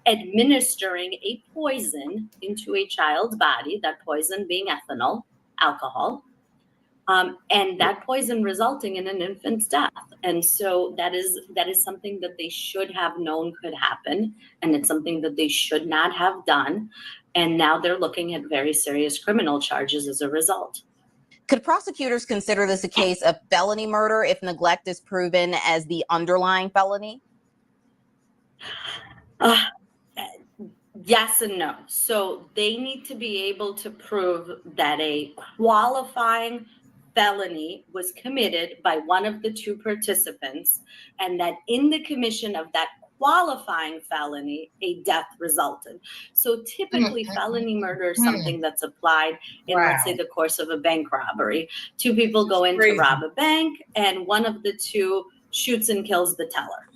administering a poison into a child's body, that poison being ethanol, alcohol, and that poison resulting in an infant's death. And so that is something that they should have known could happen, and it's something that they should not have done. And now they're looking at very serious criminal charges as a result. Could prosecutors consider this a case of felony murder if neglect is proven as the underlying felony? Yes and no. So they need to be able to prove that a qualifying felony was committed by one of the two participants, and that in the commission of that qualifying felony, a death resulted. So typically felony murder is something that's applied in, let's say, the course of a bank robbery. Two people go in to rob a bank, and one of the two shoots and kills the teller.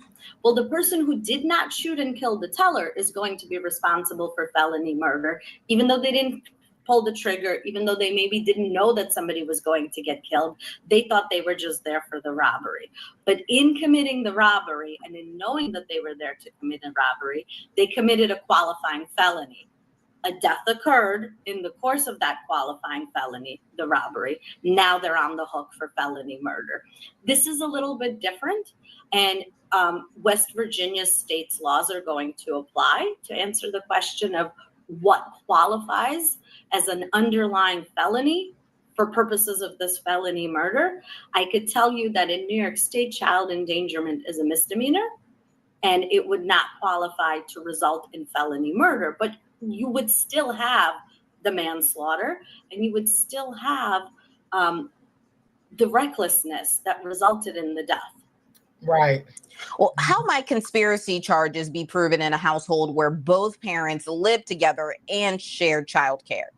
Well, the person who did not shoot and kill the teller is going to be responsible for felony murder, even though they didn't pull the trigger, even though they maybe didn't know that somebody was going to get killed. They thought they were just there for the robbery. But in committing the robbery and in knowing that they were there to commit a robbery, they committed a qualifying felony. A death occurred in the course of that qualifying felony, the robbery. Now they're on the hook for felony murder. This is a little bit different, and West Virginia state's laws are going to apply to answer the question of what qualifies as an underlying felony for purposes of this felony murder. I could tell you that in New York State, child endangerment is a misdemeanor, and it would not qualify to result in felony murder, but you would still have the manslaughter, and you would still have the recklessness that resulted in the death. Right. Well, how might conspiracy charges be proven in a household where both parents live together and share child care?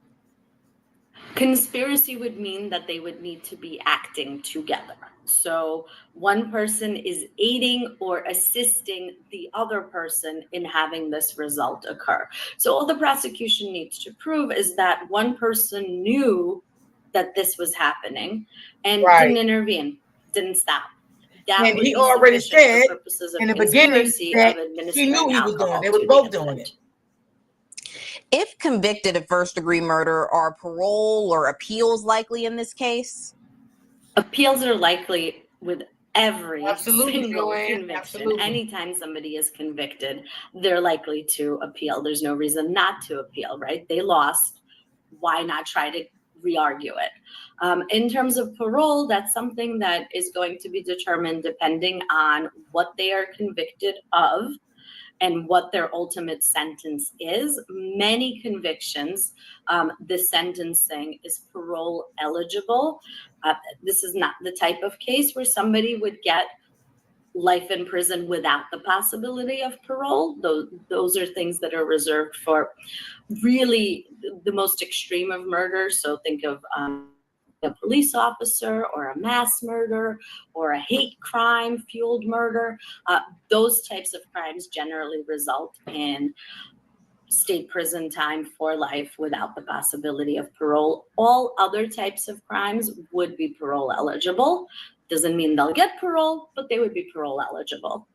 Conspiracy would mean that they would need to be acting together. So one person is aiding or assisting the other person in having this result occur. So all the prosecution needs to prove is that one person knew that this was happening and didn't intervene, didn't stop. That And would he be already sufficient said for purposes of in the beginning conspiracy that of he administering knew he was doing it. alcohol They were to the both doing infant. it. If convicted of first degree murder, are parole or appeals likely in this case? Appeals are likely with every Absolutely, single Joanne. conviction. Absolutely. Anytime somebody is convicted, they're likely to appeal. There's no reason not to appeal, right? They lost. Why not try to re-argue it? In terms of parole, that's something that is going to be determined depending on what they are convicted of and what their ultimate sentence is. Many convictions, the sentencing is parole eligible. This is not the type of case where somebody would get life in prison without the possibility of parole. Those are things that are reserved for really the most extreme of murders. So think of a police officer or a mass murder or a hate crime fueled murder. Those types of crimes generally result in state prison time for life without the possibility of parole. All other types of crimes would be parole eligible. Doesn't mean they'll get parole, but they would be parole eligible.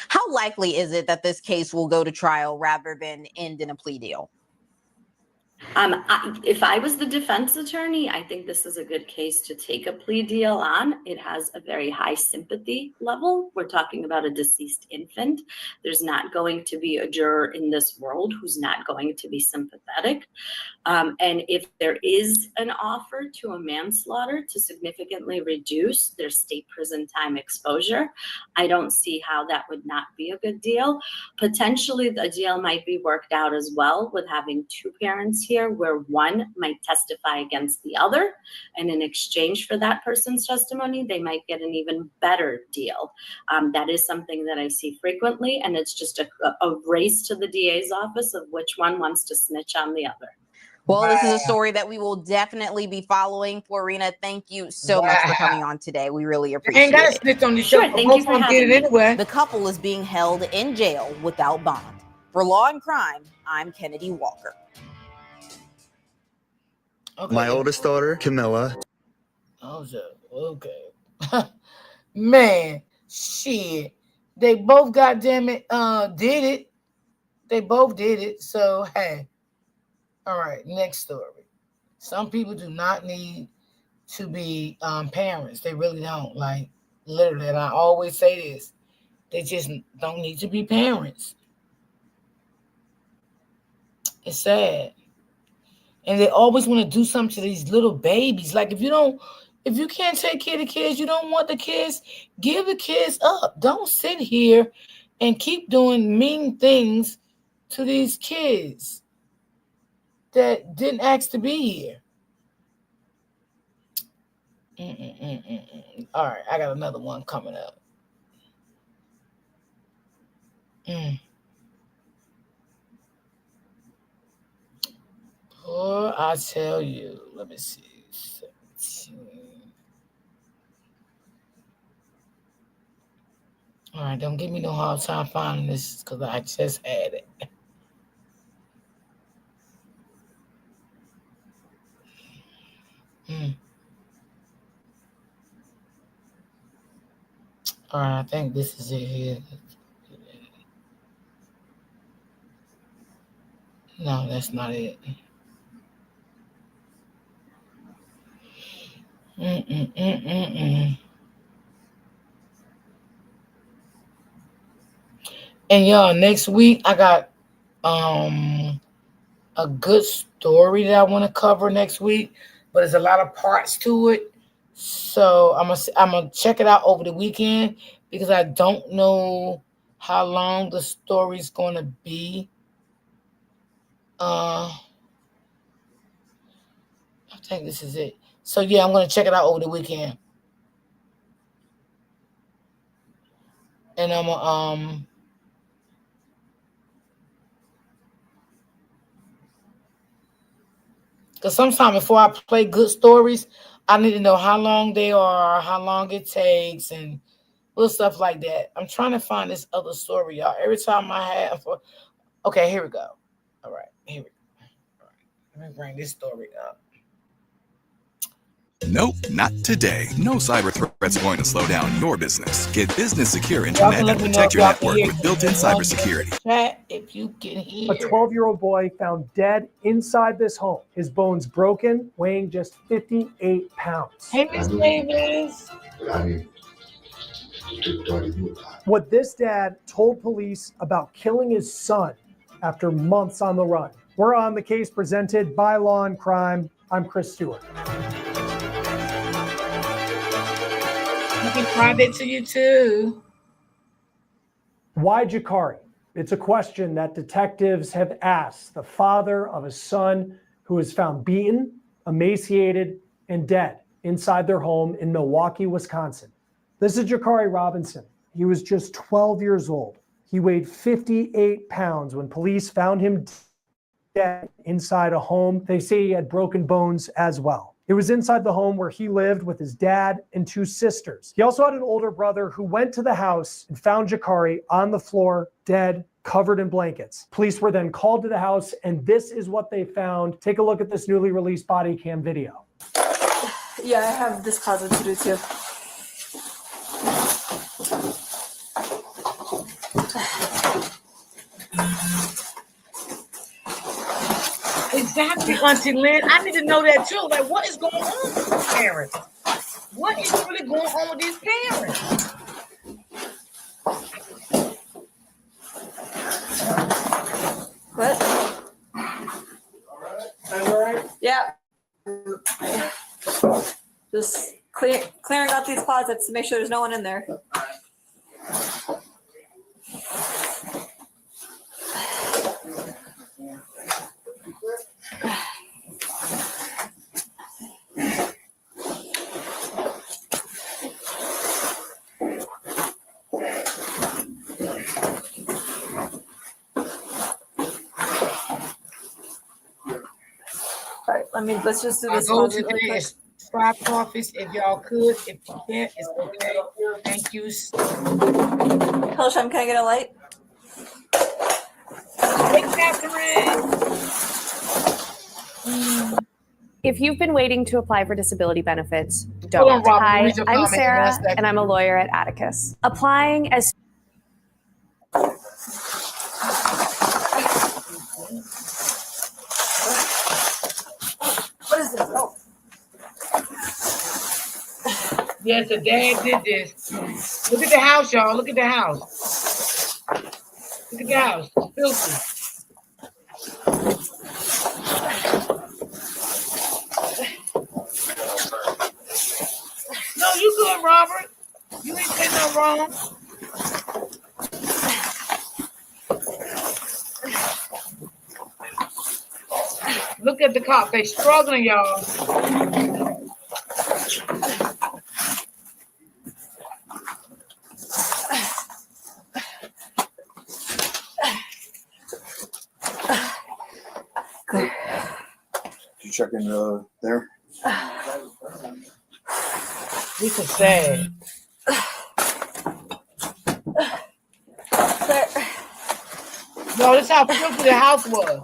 How likely is it that this case will go to trial rather than end in a plea deal? If I was the defense attorney, I think this is a good case to take a plea deal on. It has a very high sympathy level. We're talking about a deceased infant. There's not going to be a juror in this world who's not going to be sympathetic. And if there is an offer to a manslaughter to significantly reduce their state prison time exposure, I don't see how that would not be a good deal. Potentially, the deal might be worked out as well with having two parents here, where one might testify against the other. And in exchange for that person's testimony, they might get an even better deal. That is something that I see frequently. And it's just a race to the DA's office of which one wants to snitch on the other. Well, this is a story that we will definitely be following. Florina, thank you so much for coming on today. We really appreciate Ain't got to it. snitch on the show. Sure, thank you for having me. Anyway. The couple is being held in jail without bond. For Law and Crime, I'm Kennedy Walker. Okay. My oldest daughter, Camilla. Oh, okay. Man, shit. They both, goddamn it, did it. They both did it. So, hey. All right, next story. Some people do not need to be parents. They really don't. Like, literally, and I always say this. They just don't need to be parents. It's sad. And they always want to do something to these little babies. Like, if you can't take care of the kids, you don't want the kids, give the kids up. Don't sit here and keep doing mean things to these kids that didn't ask to be here. All right, I got another one coming up. Boy, I tell you, let me see. 17. All right, don't give me no hard time finding this because I just had it. All right, I think this is it here. No, that's not it. And y'all, next week I got a good story that I want to cover next week, but there's a lot of parts to it. So I'm gonna check it out over the weekend because I don't know how long the story's gonna be. I think this is it. So yeah, I'm gonna check it out over the weekend. And I'm Because sometimes before I play good stories, I need to know how long they are, how long it takes, and little stuff like that. I'm trying to find this other story, y'all. Every time I have, okay, here we go. All right, here we go. All right, let me bring this story up. Nope, not today. No cyber threats are going to slow down your business. Get business secure internet and protect your network with built-in cybersecurity. Chat if you can hear. A 12-year-old boy found dead inside this home. His bones broken, weighing just 58 pounds. Hey, Miss Davis. What this dad told police about killing his son after months on the run. We're on the case presented by Law and Crime. I'm Chris Stewart. Happy Friday to you too. Why Jakari? It's a question that detectives have asked the father of a son who was found beaten, emaciated, and dead inside their home in Milwaukee, Wisconsin. This is Jakari Robinson. He was just 12 years old. He weighed 58 pounds when police found him dead inside a home. They say he had broken bones as well. It was inside the home where he lived with his dad and two sisters. He also had an older brother who went to the house and found Jakari on the floor, dead, covered in blankets. Police were then called to the house, and this is what they found. Take a look at this newly released body cam video. Yeah, I have this closet to do too. Exactly, Auntie Lynn. I need to know that too. Like, what is going on with these parents? What is really going on with these parents? What? All right. Yeah. Just clearing out these closets to make sure there's no one in there. All right, let's just do this Go closet to really quick. the Scribe office if y'all could. If you can't, it's okay. Thank you. Hillsham, can I get a light? Hey, Catherine. If you've been waiting to apply for disability benefits, Hold don't. on, Robert. Hi, Read your I'm comment in Sarah, a second. and I'm a lawyer at Atticus. Applying as What is this? Oh. Yes, the dad did this. Look at the house, y'all. Look at the house. Look at the house. It's filthy. No, you good, Robert. You ain't saying nothing wrong. Look at the cop. They struggling, y'all. Did you check in there? This is sad. No, this is how filthy the house was.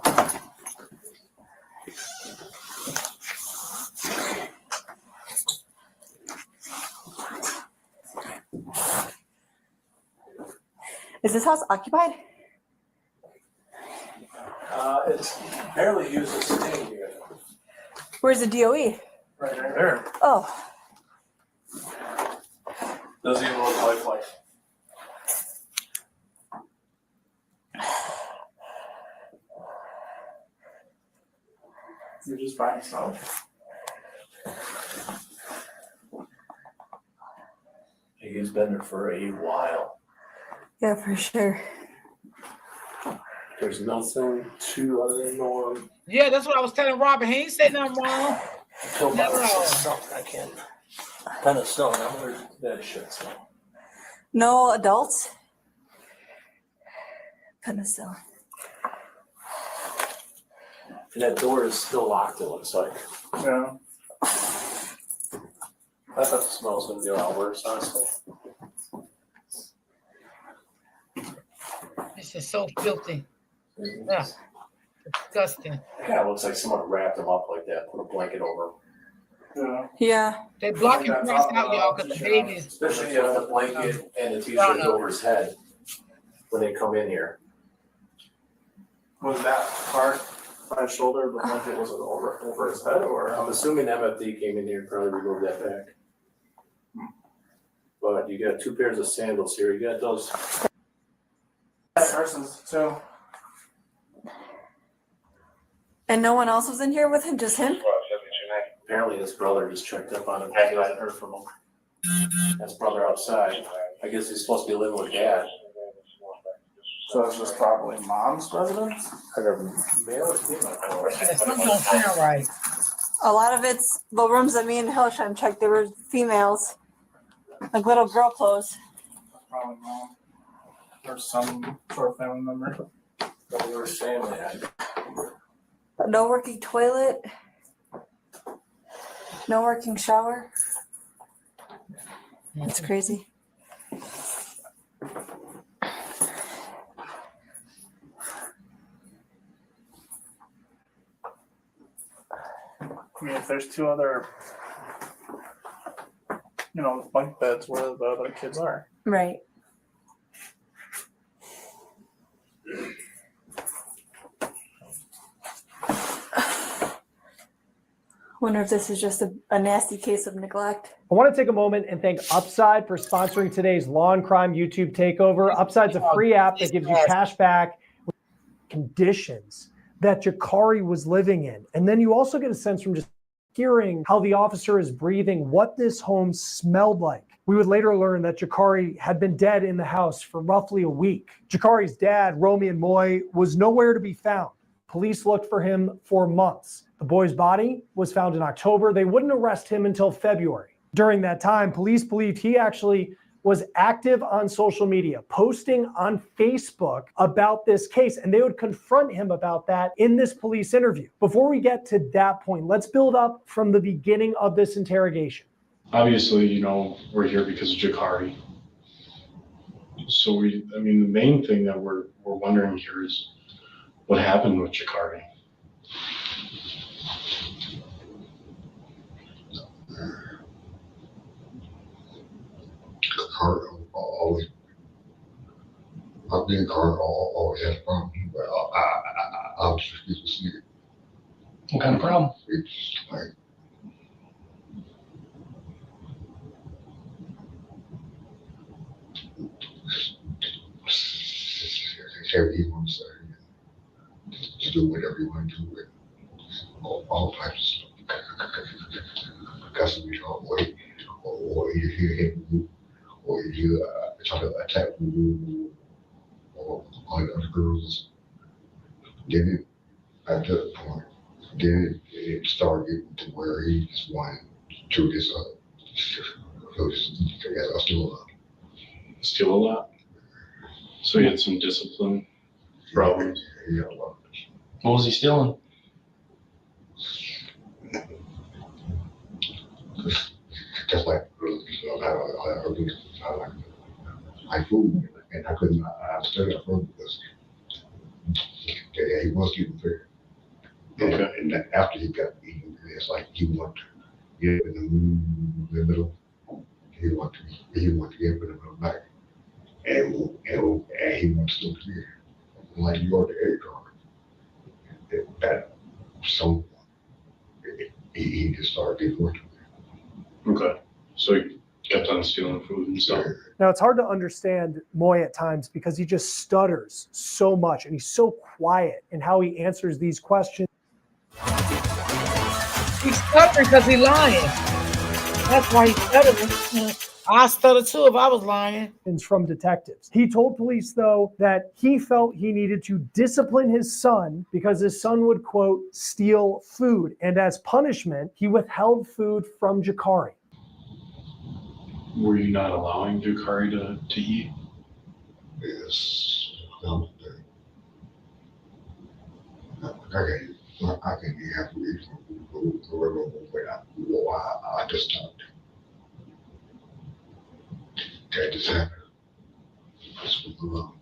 Is this house occupied? It's barely used as a staying unit. Where's the DOE? Right there. Oh. Doesn't even look lifelike. You're just by yourself. He's been there for a while. Yeah, for sure. There's nothing too other than norm. Yeah, that's what I was telling Robert. He ain't saying nothing wrong. Until about something I can't. Penicillin, I'm allergic to that shit. So. No adults? Penicillin. And that door is still locked, it looks like. Yeah. I thought the smell was gonna be a lot worse, honestly. This is so filthy. Yeah. Disgusting. It kind of looks like someone wrapped them up like that, put a blanket over them. Yeah. They blocking Chris out, y'all, because the babies. Especially if you have the blanket and the t-shirt over his head when they come in here. Was that part by his shoulder, the blanket wasn't over his head, or? I'm assuming MFD came in here and probably removed that back. But you got 2 pairs of sandals here. You got those. Carson's too. And no one else was in here with him, just him? Apparently his brother just checked up on him. He hasn't heard from him. His brother outside. I guess he's supposed to be living with dad. So it's just probably mom's residence? I never male or female. Something don't sound right. A lot of it's the rooms that me and Hillsham checked, they were females. Like little girl clothes. Probably mom. Or some sort of family member. But we were saying that. No working toilet. No working shower. That's crazy. I mean, if there's 2 other, bunk beds where the other kids are. Right. Wonder if this is just a nasty case of neglect. I want to take a moment and thank Upside for sponsoring today's Law and Crime YouTube takeover. Upside's a free app that gives you cash back with conditions that Jakari was living in. And then you also get a sense from just hearing how the officer is breathing, what this home smelled like. We would later learn that Jakari had been dead in the house for roughly a week. Jakari's dad, Romy and Moy, was nowhere to be found. Police looked for him for months. The boy's body was found in October. They wouldn't arrest him until February. During that time, police believed he actually was active on social media, posting on Facebook about this case, and they would confront him about that in this police interview. Before we get to that point, let's build up from the beginning of this interrogation. Obviously, we're here because of Jakari. So the main thing that we're wondering here is what happened with Jakari. Always, I've been hard, always had problems, but I was just people see it. What kind of problem? It's like, say he wants to do whatever you want to do, and all types of stuff. Custody all the way, or you hear him, or you try to attack or all the other girls. Then at that point, then it started getting to where he just wanted to this I still alive. Still alive? So he had some discipline problems? Yeah, a lot. What was he stealing? Just like I food, and I couldn't study up front because he was getting fair. Okay. And after he got eaten, it's like he wanted to get in the middle. He wanted to get in the middle back, and he wants to be like you're the egg card. That so he just started getting worked. Okay. So he kept on stealing food himself. Now, it's hard to understand Moy at times because he just stutters so much and he's so quiet in how he answers these questions. He's stuttering because he's lying. That's why he's stuttering. I stutter too if I was lying. From detectives. He told police, though, that he felt he needed to discipline his son because his son would, quote, steal food. And as punishment, he withheld food from Jakari. Were you not allowing Jakari to eat? Yes. Okay. I can't be happy with I just stopped. That just happened. This was wrong.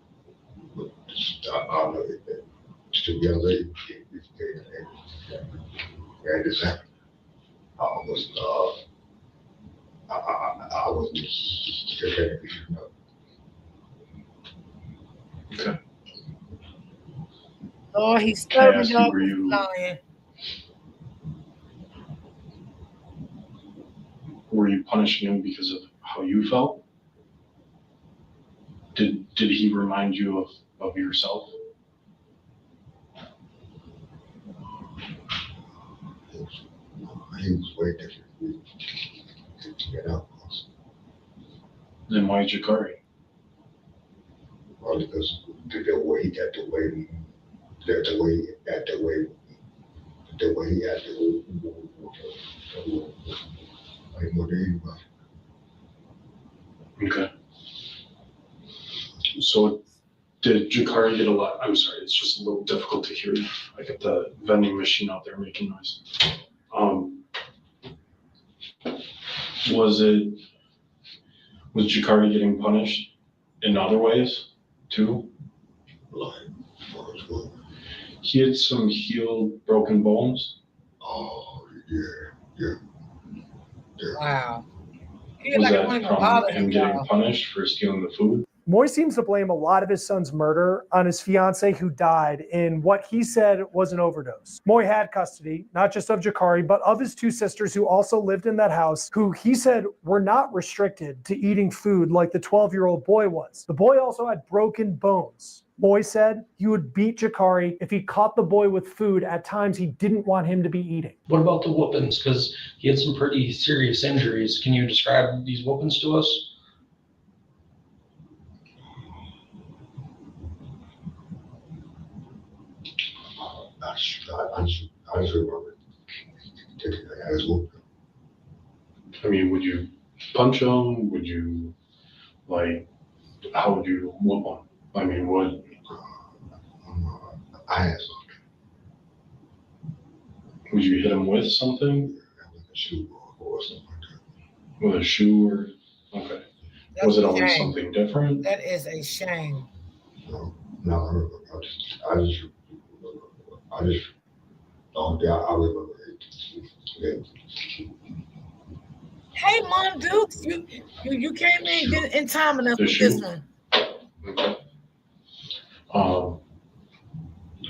But I know it. Together, that just happened. I almost, I wasn't scared. Okay. Oh, he's Can I stuttering, ask you, y'all. were He's you lying. punishing him because of how you felt? Did he remind you of yourself? He was way different. Get out. Then why Jakari? Well, because the way he got the way he acted, like more than anybody. Okay. So did Jakari get a lot? I'm sorry, it's just a little difficult to hear. I got the vending machine out there making noise. Was Jakari getting punished in other ways too? He had some healed, broken bones. Oh, yeah. Wow. Was that from him getting punished for stealing the food? Moy seems to blame a lot of his son's murder on his fiance who died in what he said was an overdose. Moy had custody, not just of Jakari, but of his two sisters who also lived in that house, who he said were not restricted to eating food like the 12-year-old boy was. The boy also had broken bones. Moy said he would beat Jakari if he caught the boy with food at times he didn't want him to be eating. What about the whoopings? Because he had some pretty serious injuries. Can you describe these whoopings to us? I just remember taking the ass whooping. I mean, would you punch him? Would you, how would you whoop him? I mean, what? I had something. Would you hit him with something? With a shoe or something like that. With a shoe or, okay. Was it always something different? That is a shame. No, I just, I remember it. Hey, Mom Dukes, you came in time enough with this one.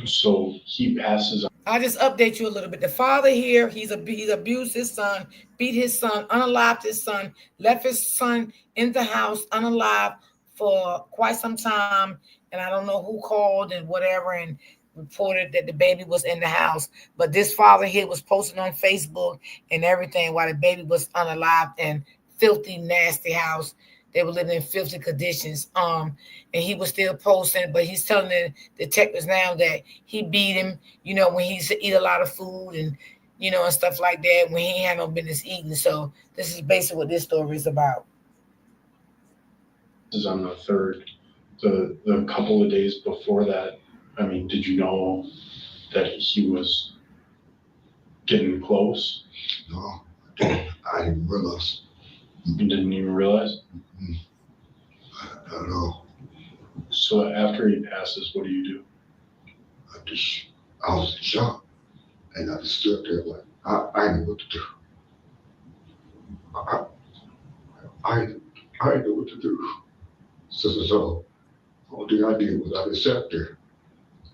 So he passes. I'll just update you a little bit. The father here, he's abused his son, beat his son, unalived his son, left his son in the house unalive for quite some time. And I don't know who called and whatever and reported that the baby was in the house. But this father here was posting on Facebook and everything while the baby was unalived and filthy, nasty house. They were living in filthy conditions. And he was still posting, but he's telling the detectives now that he beat him, when he used to eat a lot of food and, and stuff like that when he had no business eating. So this is basically what this story is about. This is on the 3rd. The couple of days before that, I mean, did you know that he was getting close? No, I didn't realize. You didn't even realize? I don't know. So after he passes, what do you do? I was in shock. And I just stood there like, I didn't know what to do. I didn't know what to do. So, the only thing I did was I just sat there.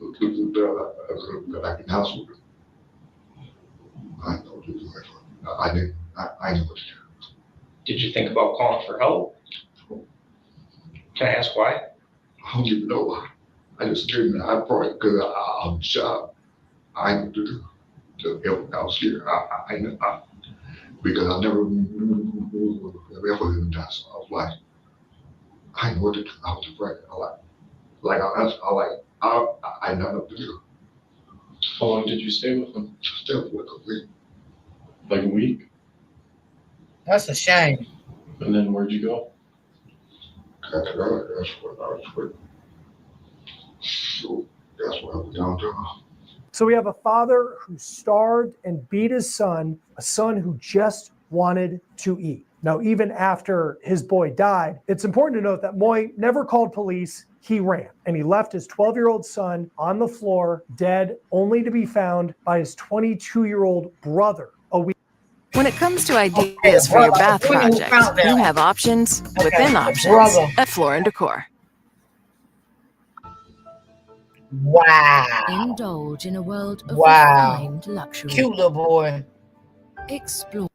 Back in the house with him. I didn't know what to do. I didn't know what to do. Did you think about calling for help? Can I ask why? I don't even know why. I just didn't. I probably because I'm shocked. I didn't know what to do. I was scared. Because I never ever lived in that. So I was like, I didn't know what to do. I was afraid. I didn't know what to do. How long did you stay with him? Stay with him like a week. Like a week? That's a shame. And then where'd you go? That's what I was with. So that's why I was downtown. So we have a father who starved and beat his son, a son who just wanted to eat. Now, even after his boy died, it's important to note that Moy never called police. He ran, and he left his 12-year-old son on the floor, dead, only to be found by his 22-year-old brother a week. When it comes to ideas for your bath project, you have options within options at Floor & Decor. Wow. Indulge in a world of Wow. refined luxury. Cute little boy. Explore.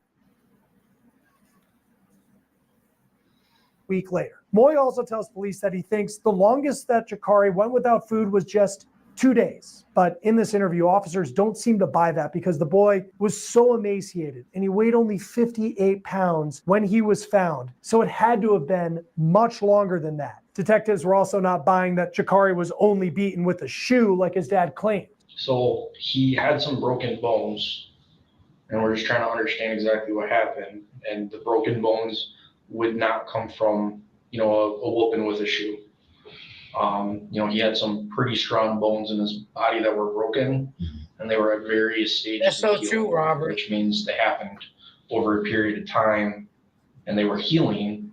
Week later. Moy also tells police that he thinks the longest that Jakari went without food was just 2 days. But in this interview, officers don't seem to buy that because the boy was so emaciated and he weighed only 58 pounds when he was found. So it had to have been much longer than that. Detectives were also not buying that Jakari was only beaten with a shoe like his dad claimed. So he had some broken bones, and we're just trying to understand exactly what happened. And the broken bones would not come from, a whooping with a shoe. He had some pretty strong bones in his body that were broken, and they were at various stages. That's so of healing, true, Robert. Which means they happened over a period of time, and they were healing,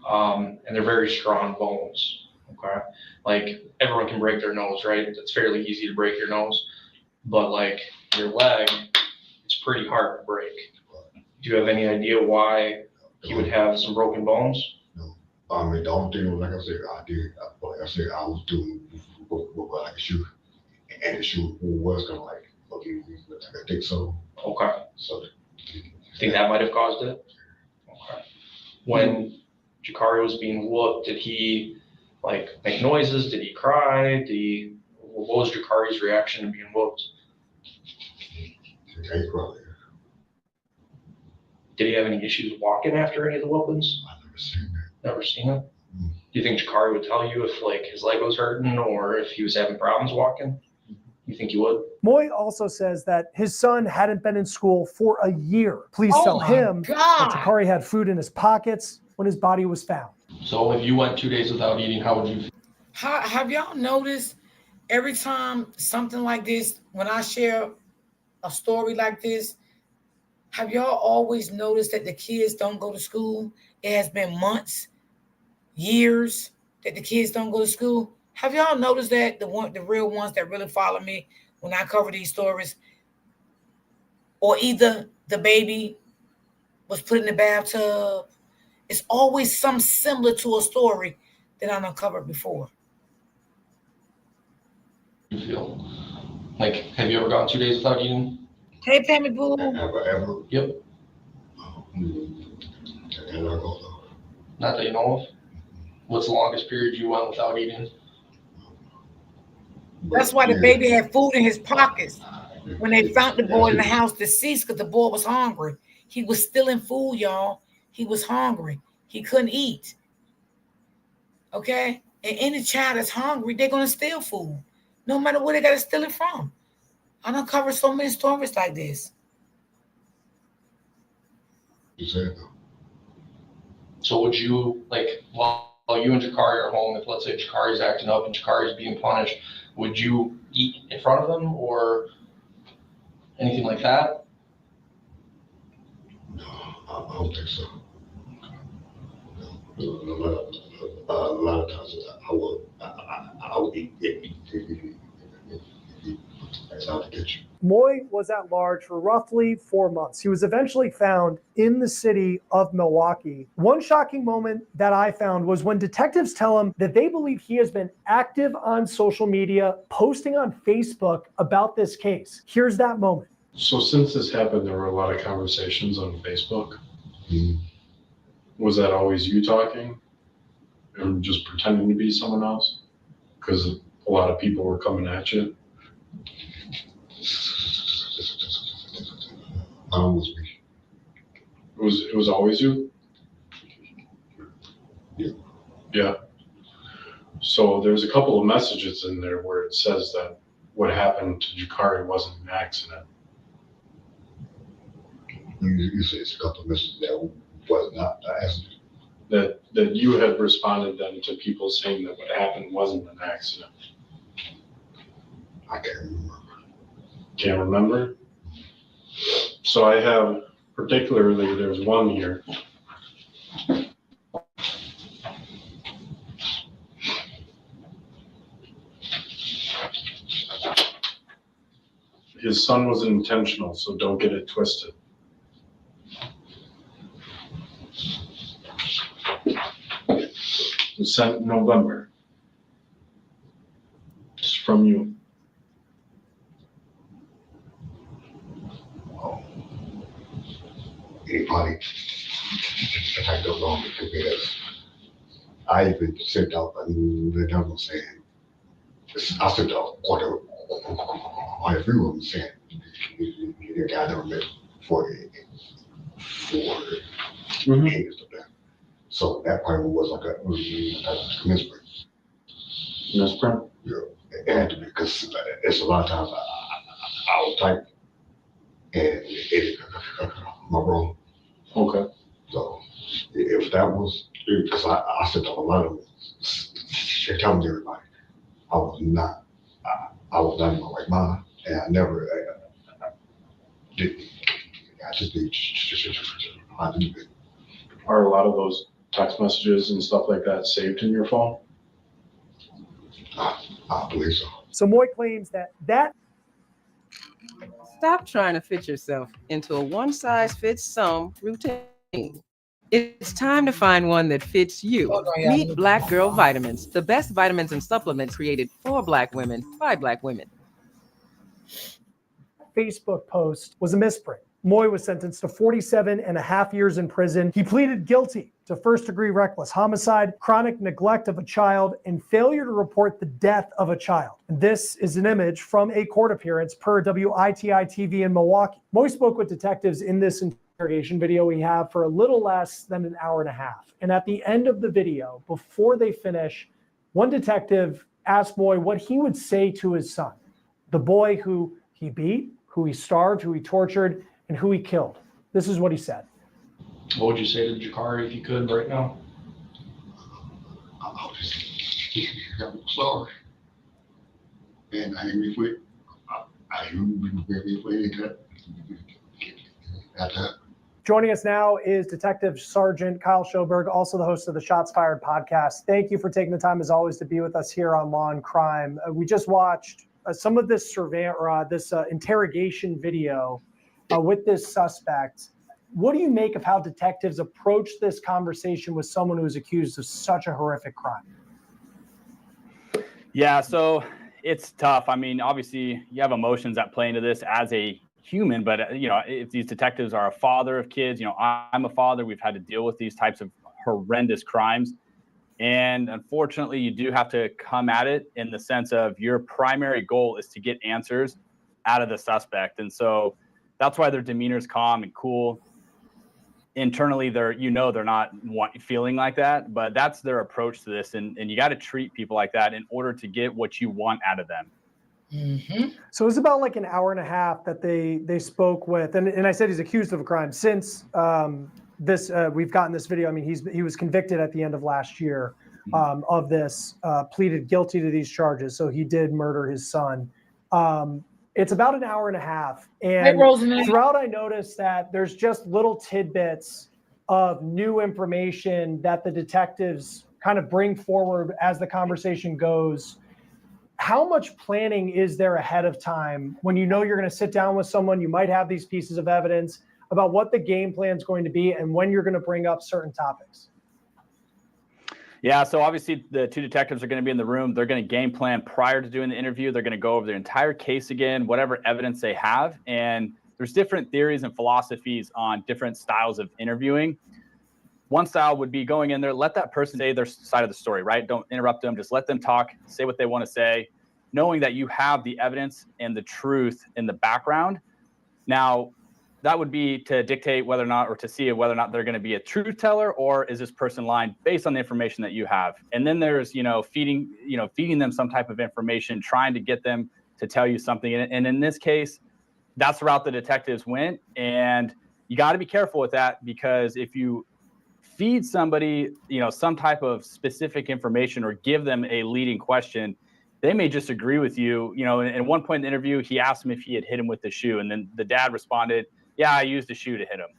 and they're very strong bones. Okay, like everyone can break their nose, right? It's fairly easy to break your nose, but like your leg, it's pretty hard to break. Do you have any idea why he would have some broken bones? I mean, the only thing, like I said, I was doing what I could shoot, and the shoe was kind of like, okay, I think so. Okay. So, Think that might have caused it? Okay. When Jakari was being whooped, did he make noises? Did he cry? What was Jakari's reaction to being whooped? He cried. Did he have any issues walking after any of the whoopings? I've never seen that. Never seen it? Do you think Jakari would tell you if his leg was hurting or if he was having problems walking? You think he would? Moy also says that his son hadn't been in school for a year. Police tell him that Jakari had food in his pockets when his body was found. So if you went 2 days without eating, how would you feel? Have y'all noticed every time something like this, when I share a story like this, have y'all always noticed that the kids don't go to school? It has been months, years that the kids don't go to school. Have y'all noticed that the real ones that really follow me when I cover these stories, or either the baby was put in the bathtub? It's always some similar to a story that I've uncovered before. You feel have you ever gone 2 days without eating? Hey, Pammy Boo. Ever? Yep. Not that you know of. What's the longest period you went without eating? That's why the baby had food in his pockets when they found the boy in the house deceased, because the boy was hungry. He was stealing food, y'all. He was hungry. He couldn't eat. Okay? And any child that's hungry, they're going to steal food, no matter where they got to steal it from. I done covered so many stories like this. So would you, while you and Jakari are home, if let's say Jakari's acting up and Jakari's being punished, would you eat in front of them or anything like that? No, I don't think so. A lot of times I would eat out the kitchen. Moy was at large for roughly 4 months. He was eventually found in the city of Milwaukee. One shocking moment that I found was when detectives tell him that they believe he has been active on social media, posting on Facebook about this case. Here's that moment. So since this happened, there were a lot of conversations on Facebook. Was that always you talking and just pretending to be someone else? Because a lot of people were coming at you. It was always you? Yeah. So there's a couple of messages in there where it says that what happened to Jakari wasn't an accident. You say it's a couple of messages that was not an accident. That you had responded then to people saying that what happened wasn't an accident. I can't remember. Can't remember. So I have, particularly, there's one here. His son was intentional, so don't get it twisted. It was sent in November. It's from you. Anybody I don't know because I even sent out the number saying, I sent out on every room saying, the guy never met for years of that. So that probably was like a misprint. Misprint? Yeah. And because it's a lot of times I'll type and it my wrong. Okay. So if that was, because I sent out a lot of them, telling everybody I was not in my right mind, and I never did. I just did. I didn't. Are a lot of those text messages and stuff like that saved in your phone? I believe so. So Moy claims that. Stop trying to fit yourself into a one-size-fits-some routine. It's time to find one that fits you. Meet Black Girl Vitamins, the best vitamins and supplements created for Black women by Black women. Facebook post was a misprint. Moy was sentenced to 47.5 years in prison. He pleaded guilty to first-degree reckless homicide, chronic neglect of a child, and failure to report the death of a child. And this is an image from a court appearance per WITI-TV in Milwaukee. Moy spoke with detectives in this interrogation video we have for a little less than an hour and a half. And at the end of the video, before they finish, one detective asked Moy what he would say to his son, the boy who he beat, who he starved, who he tortured, and who he killed. This is what he said. What would you say to Jakari if you could right now? I'll just I'm sorry. And I ain't quit. I ain't quit at that. Joining us now is Detective Sergeant Kyle Schoberg, also the host of the Shots Fired podcast. Thank you for taking the time, as always, to be with us here on Law and Crime. We just watched some of this interrogation video with this suspect. What do you make of how detectives approach this conversation with someone who is accused of such a horrific crime? Yeah, so it's tough. I mean, obviously, you have emotions that play into this as a human, but if these detectives are a father of kids, I'm a father. We've had to deal with these types of horrendous crimes. And unfortunately, you do have to come at it in the sense of your primary goal is to get answers out of the suspect. And so that's why their demeanor is calm and cool. Internally, they're not feeling like that, but that's their approach to this. And you got to treat people like that in order to get what you want out of them. Mm-hmm. So it was about like an hour and a half that they spoke with, and I said he's accused of a crime. Since we've gotten this video. I mean, he was convicted at the end of last year of this, pleaded guilty to these charges. So he did murder his son. It's about an hour and a half, and throughout I noticed that there's just little tidbits of new information that the detectives kind of bring forward as the conversation goes. How much planning is there ahead of time when you're going to sit down with someone, you might have these pieces of evidence about what the game plan is going to be and when you're going to bring up certain topics? Yeah, so obviously the two detectives are going to be in the room. They're going to game plan prior to doing the interview. They're going to go over their entire case again, whatever evidence they have. And there's different theories and philosophies on different styles of interviewing. One style would be going in there, let that person say their side of the story, right? Don't interrupt them. Just let them talk, say what they want to say, knowing that you have the evidence and the truth in the background. Now, that would be to dictate whether or not, or to see whether or not they're going to be a truth teller, or is this person lying based on the information that you have. And then there's, feeding them some type of information, trying to get them to tell you something. And in this case, that's the route the detectives went. And you got to be careful with that, because if you feed somebody, some type of specific information or give them a leading question, they may just agree with you. You know, at one point in the interview, he asked him if he had hit him with the shoe. And then the dad responded, yeah, I used the shoe to hit him.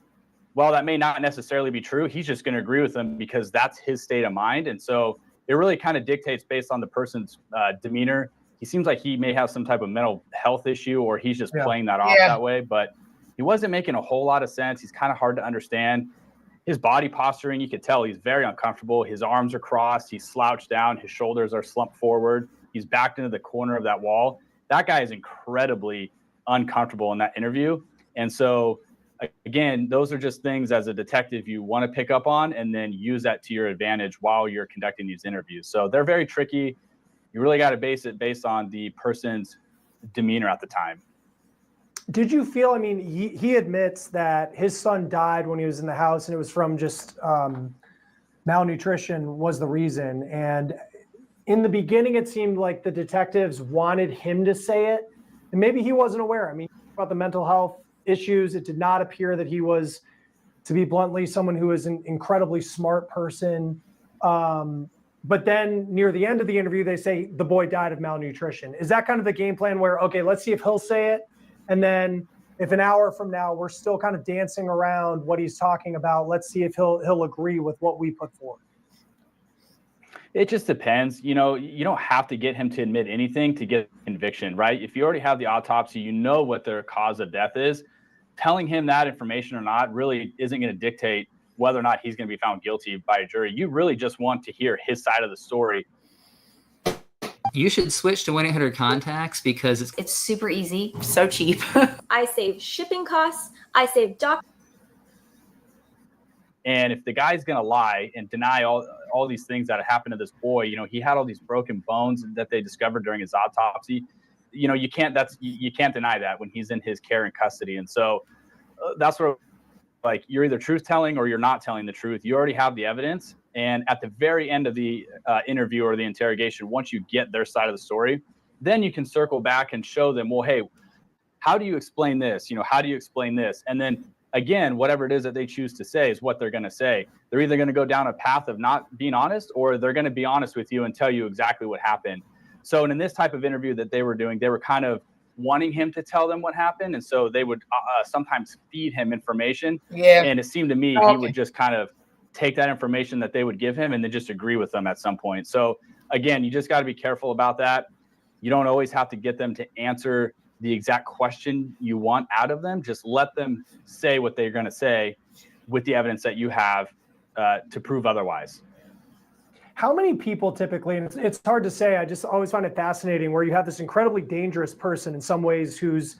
Well, that may not necessarily be true. He's just going to agree with him because that's his state of mind. And so it really kind of dictates based on the person's demeanor. He seems like he may have some type of mental health issue, or he's just playing that off that way. But he wasn't making a whole lot of sense. He's kind of hard to understand. His body posturing, you could tell he's very uncomfortable. His arms are crossed. He's slouched down. His shoulders are slumped forward. He's backed into the corner of that wall. That guy is incredibly uncomfortable in that interview. And so, again, those are just things as a detective you want to pick up on and then use that to your advantage while you're conducting these interviews. So they're very tricky. You really got to base it based on the person's demeanor at the time. Did you feel, I mean, he admits that his son died when he was in the house and it was from just malnutrition was the reason. And in the beginning, it seemed like the detectives wanted him to say it. And maybe he wasn't aware. I mean, about the mental health issues, it did not appear that he was, to be bluntly, someone who is an incredibly smart person. But then near the end of the interview, they say the boy died of malnutrition. Is that kind of the game plan where, okay, let's see if he'll say it? And then if an hour from now, we're still kind of dancing around what he's talking about, let's see if he'll agree with what we put forward. It just depends. You know, you don't have to get him to admit anything to get conviction, right? If you already have the autopsy, you know what their cause of death is. Telling him that information or not really isn't going to dictate whether or not he's going to be found guilty by a jury. You really just want to hear his side of the story. You should switch to 1-800-CONTACTS because it's super easy, so cheap. I save shipping costs. I save And if the guy's going to lie and deny all these things that happened to this boy, you know, he had all these broken bones that they discovered during his autopsy. You know, you can't deny that when he's in his care and custody. And so that's where, like, you're either truth telling or you're not telling the truth. You already have the evidence. And at the very end of the interview or the interrogation, once you get their side of the story, then you can circle back and show them, well, hey, how do you explain this? You know, how do you explain this? And then again, whatever it is that they choose to say is what they're going to say. They're either going to go down a path of not being honest, or they're going to be honest with you and tell you exactly what happened. So in this type of interview that they were doing, they were kind of wanting him to tell them what happened. And so they would sometimes feed him information. Yeah. And it seemed to me he would just kind of take that information that they would give him and then just agree with them at some point. So again, you just got to be careful about that. You don't always have to get them to answer the exact question you want out of them. Just let them say what they're going to say with the evidence that you have to prove otherwise. How many people typically, and it's hard to say, I just always find it fascinating where you have this incredibly dangerous person in some ways who's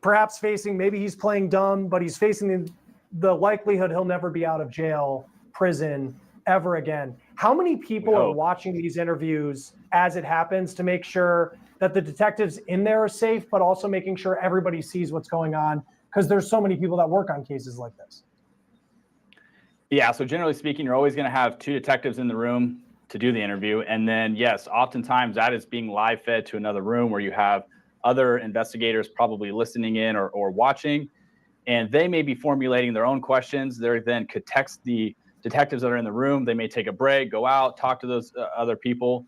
perhaps facing, maybe he's playing dumb, but he's facing the likelihood he'll never be out of jail, prison, ever again. How many people are watching these interviews as it happens to make sure that the detectives in there are safe, but also making sure everybody sees what's going on? Because there's so many people that work on cases like this. Yeah, so generally speaking, you're always going to have 2 detectives in the room to do the interview. And then, yes, oftentimes that is being live fed to another room where you have other investigators probably listening in or watching. And they may be formulating their own questions. They then could text the detectives that are in the room. They may take a break, go out, talk to those other people.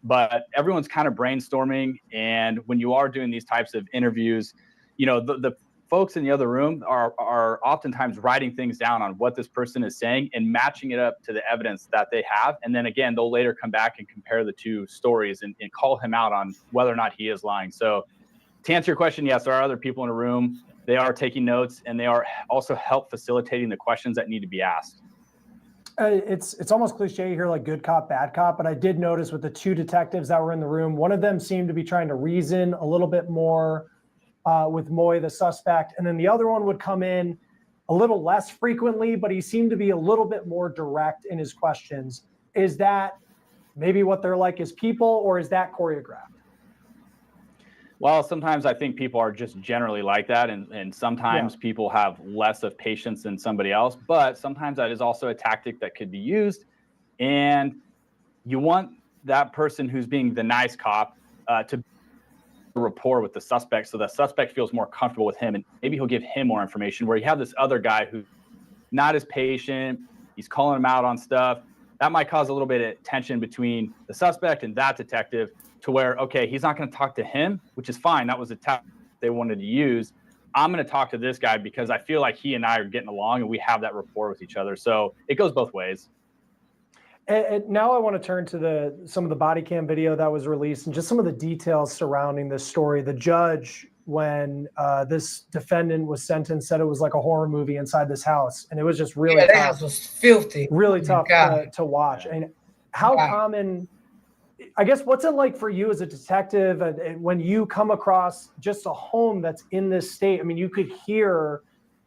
But everyone's kind of brainstorming. And when you are doing these types of interviews, you know, the folks in the other room are oftentimes writing things down on what this person is saying and matching it up to the evidence that they have. And then again, they'll later come back and compare the 2 stories and call him out on whether or not he is lying. So to answer your question, yes, there are other people in a room. They are taking notes, and they are also help facilitating the questions that need to be asked. It's almost cliche here, like good cop, bad cop, but I did notice with the 2 detectives that were in the room, one of them seemed to be trying to reason a little bit more with Moy, the suspect, and then the other one would come in a little less frequently, but he seemed to be a little bit more direct in his questions. Is that maybe what they're like as people, or is that choreographed? Well, sometimes I think people are just generally like that, and sometimes people have less of patience than somebody else, but sometimes that is also a tactic that could be used. And you want that person who's being the nice cop to rapport with the suspect, so the suspect feels more comfortable with him, and maybe he'll give him more information, where you have this other guy who's not as patient. He's calling him out on stuff. that might cause a little bit of tension between the suspect and that detective to where, okay, he's not going to talk to him, which is fine. That was the tactic they wanted to use. I'm going to talk to this guy because I feel like he and I are getting along and we have that rapport with each other. So it goes both ways. And now I want to turn to some of the body cam video that was released and just some of the details surrounding this story. The judge, when this defendant was sentenced, said it was like a horror movie inside this house, and it was just really that tough, house was filthy, really Oh my tough God. to watch. And how common? I guess what's it like for you as a detective and when you come across just a home that's in this state? I mean, you could hear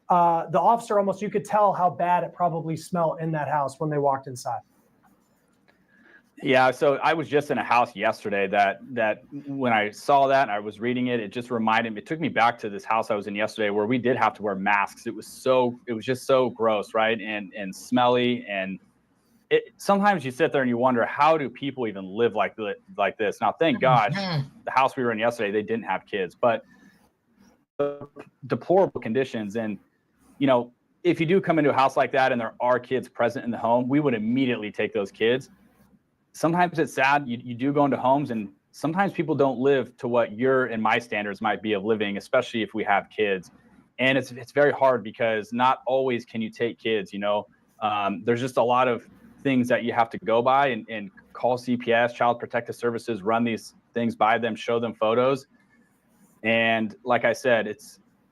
the officer almost. You could tell how bad it probably smelled in that house when they walked inside. Yeah, so I was just in a house yesterday that when I saw that and I was reading it, it just reminded me, it took me back to this house I was in yesterday where we did have to wear masks. It was just so gross, right? And smelly. And sometimes you sit there and you wonder, how do people even live like this? Now, thank God, the house we were in yesterday, they didn't have kids, but deplorable conditions. And, you know, if you do come into a house like that and there are kids present in the home, we would immediately take those kids. Sometimes it's sad. You do go into homes and sometimes people don't live to what your and my standards might be of living, especially if we have kids. And it's very hard because not always can you take kids, you know. There's just a lot of things that you have to go by and call CPS, Child Protective Services, run these things by them, show them photos. And like I said,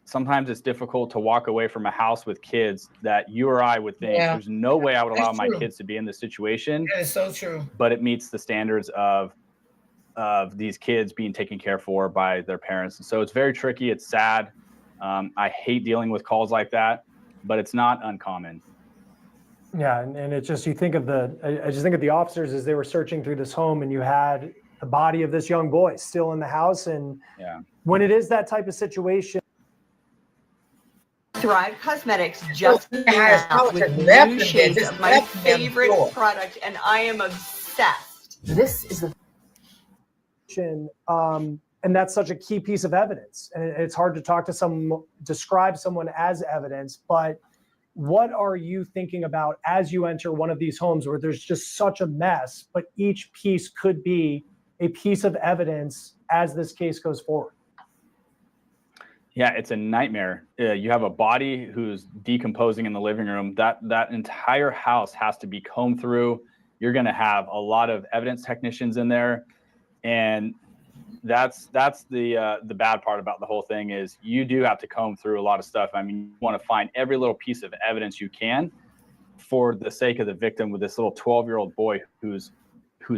sometimes it's difficult to walk away from a house with kids that you or I would think there's no way I would allow my kids to be in this situation. That is so true. But it meets the standards of these kids being taken care for by their parents. And so it's very tricky. It's sad. I hate dealing with calls like that, but it's not uncommon. Yeah, and it's just, I just think of the officers as they were searching through this home, and you had the body of this young boy still in the house. And when it is that type of situation, Thrive Cosmetics just came out with new shades of my favorite product, and I am obsessed. This is the and that's such a key piece of evidence. And it's hard to describe someone as evidence, but what are you thinking about as you enter one of these homes where there's just such a mess, but each piece could be a piece of evidence as this case goes forward? Yeah, it's a nightmare. You have a body who's decomposing in the living room. That entire house has to be combed through. You're going to have a lot of evidence technicians in there, and that's the bad part about the whole thing is you do have to comb through a lot of stuff. I mean, you want to find every little piece of evidence you can for the sake of the victim with this little 12-year-old boy who's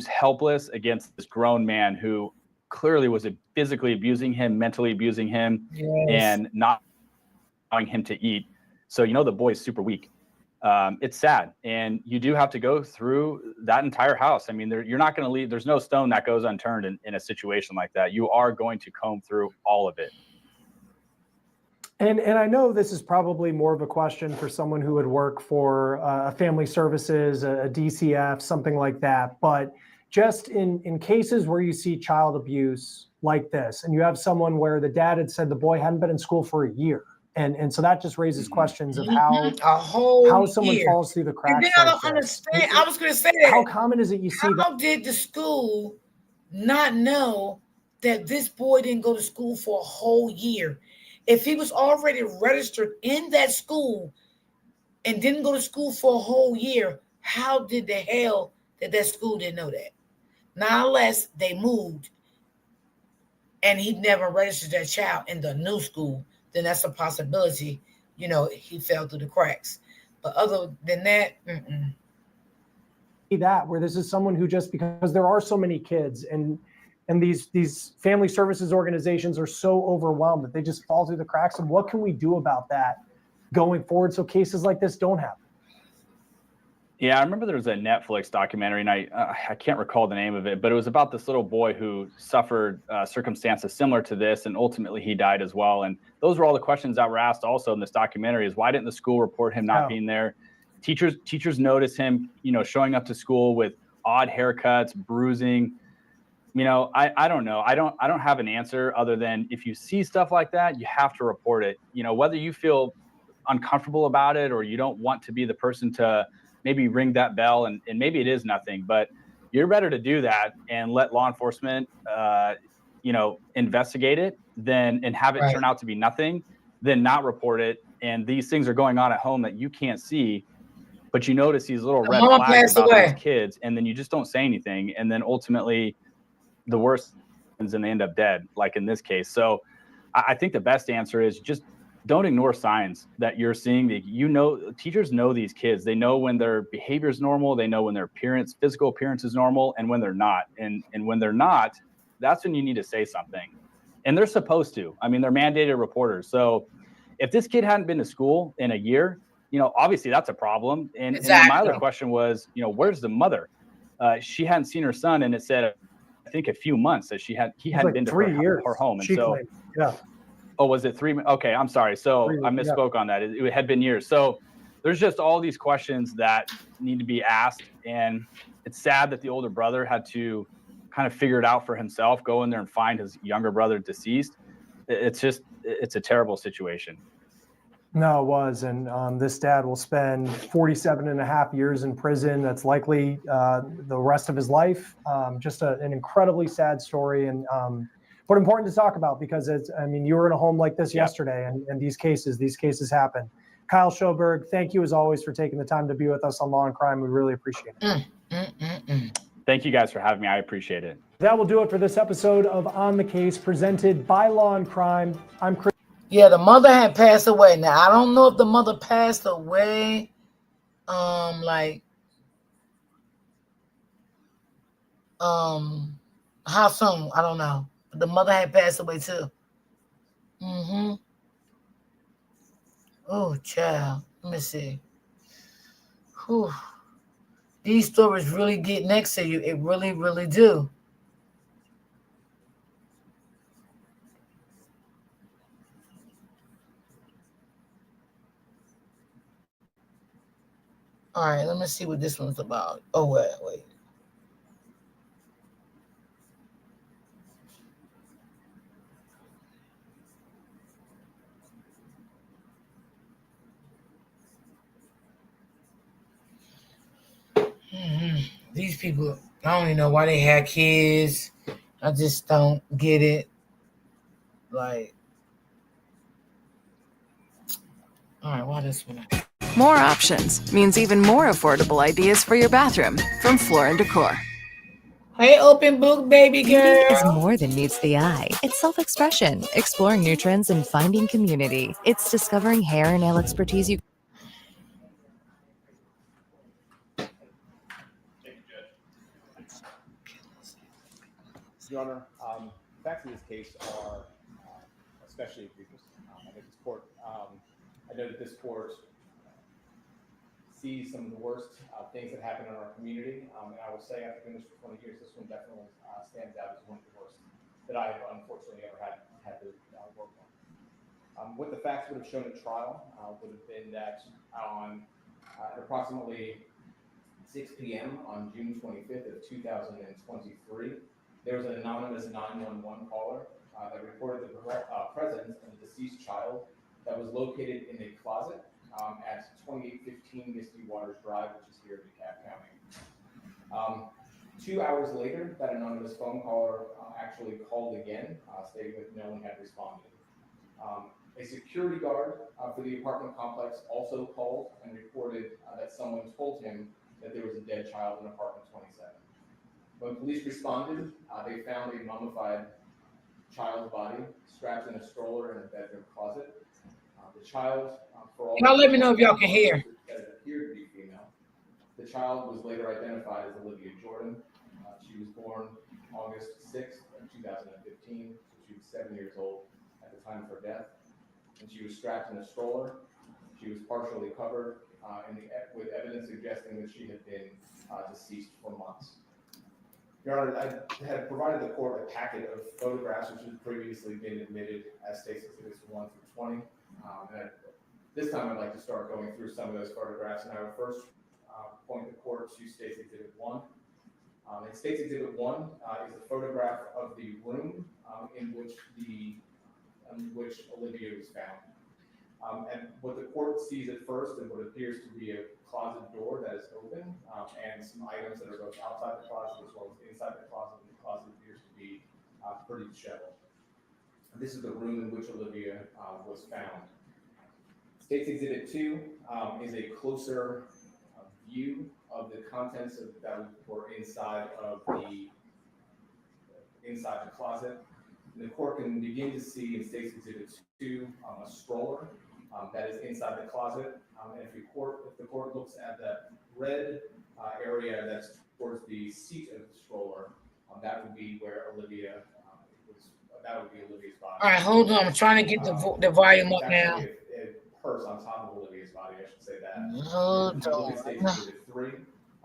helpless against this grown man who clearly was physically abusing him, mentally abusing him, and not allowing him to eat. So, you know, the boy's super weak. It's sad. And you do have to go through that entire house. I mean, you're not going to leave. There's no stone that goes unturned in a situation like that. You are going to comb through all of it. And I know this is probably more of a question for someone who would work for a family services, a DCF, something like that. But just in cases where you see child abuse like this, and you have someone where the dad had said the boy hadn't been in school for a year. And so that just raises questions of how someone falls through the cracks. And then I don't understand. I was going to say that. How common is it you see that? How did the school not know that this boy didn't go to school for a whole year? If he was already registered in that school and didn't go to school for a whole year, how did the hell that school didn't know that? Not unless they moved and he never registered that child in the new school, then that's a possibility, you know, he fell through the cracks. But other than that, that where this is someone who just, because there are so many kids and these family services organizations are so overwhelmed that they just fall through the cracks. And what can we do about that going forward so cases like this don't happen? Yeah, I remember there was a Netflix documentary, and I can't recall the name of it, but it was about this little boy who suffered circumstances similar to this, and ultimately he died as well. And those were all the questions that were asked also in this documentary: is why didn't the school report him not being there? Teachers notice him, you know, showing up to school with odd haircuts, bruising. You know, I don't know. I don't have an answer other than if you see stuff like that, you have to report it. You know, whether you feel uncomfortable about it or you don't want to be the person to maybe ring that bell, and maybe it is nothing, but you're better to do that and let law enforcement, investigate it and have it turn out to be nothing, than not report it. And these things are going on at home that you can't see, but you notice these little red flags about these kids, and then you just don't say anything. And then ultimately the worst happens and they end up dead, like in this case. So I think the best answer is just don't ignore signs that you're seeing. That teachers know these kids. They know when their behavior is normal. They know when their physical appearance is normal, and when they're not. And when they're not, that's when you need to say something. And they're supposed to. I mean, they're mandated reporters. So if this kid hadn't been to school in a year, obviously that's a problem. And then my other question was, where's the mother? She hadn't seen her son, and it said, I think, a few months that he hadn't been to her home. And so, oh, was it 3? Okay, I'm sorry. So I misspoke on that. It had been years. So there's just all these questions that need to be asked. And it's sad that the older brother had to kind of figure it out for himself, go in there and find his younger brother deceased. It's a terrible situation. No, it was. And this dad will spend 47 and a half years in prison. That's likely the rest of his life. Just an incredibly sad story, and but important to talk about, because you were in a home like this yesterday, and these cases happen. Kyle Schoberg, thank you as always for taking the time to be with us on Law and Crime. We really appreciate it. Thank you guys for having me. I appreciate it. That will do it for this episode of On the Case, presented by Law and Crime. I'm Chris. Yeah, the mother had passed away. Now, I don't know if the mother passed away, how soon? I don't know. But the mother had passed away too. Oh, child. Let me see. Whew. These stories really get next to you. It really, really do. All right, let me see what this one's about. Oh, wait. These people, I don't even know why they had kids. I just don't get it. Like, all right, why this one? More options means even more affordable ideas for your bathroom from Floor & Decor. Hey, open book, baby girl. Beauty is more than meets the eye. It's self-expression, exploring new trends, and finding community. It's discovering hair and nail expertise you. Your Honor, the facts of this case are especially egregious. I think this court, I know that this court sees some of the worst things that happen in our community. And I will say, after doing this for 20 years, this one definitely stands out as one of the worst that I have unfortunately ever had to work on. What the facts would have shown at trial would have been that at approximately 6 p.m. on June 25th of 2023, there was an anonymous 911 caller that reported the presence of a deceased child that was located in a closet at 2815 Misty Waters Drive, which is here in DeKalb County. 2 hours later, that anonymous phone caller actually called again, stating that no one had responded. A security guard for the apartment complex also called and reported that someone told him that there was a dead child in apartment 27. When police responded, they found a mummified child's body strapped in a stroller in a bedroom closet. The child, for all y'all let me know if y'all can hear. That it appeared to be female. The child was later identified as Olivia Jordan. She was born August 6th of 2015, so she was 7 years old at the time of her death. And she was strapped in a stroller. She was partially covered with evidence suggesting that she had been deceased for months. Your Honor, I had provided the court a packet of photographs which had previously been admitted as State's Exhibits 1 through 20. This time I'd like to start going through some of those photographs, and I would first point the court to State's Exhibit 1. And State's Exhibit 1 is a photograph of the room in which Olivia was found. And what the court sees at first is what appears to be a closet door that is open, and some items that are both outside the closet as well as inside the closet. The closet appears to be pretty disheveled. This is the room in which Olivia was found. State's Exhibit 2 is a closer view of the contents that were inside the closet. And the court can begin to see in State's Exhibit 2 a stroller that is inside the closet. And if the court looks at that red area that's towards the seat of the stroller, that would be where Olivia that would be Olivia's body. All right, hold on. I'm trying to get the volume up now. A purse on top of Olivia's body, I should say that. Hold Look at State's on. Exhibit 3,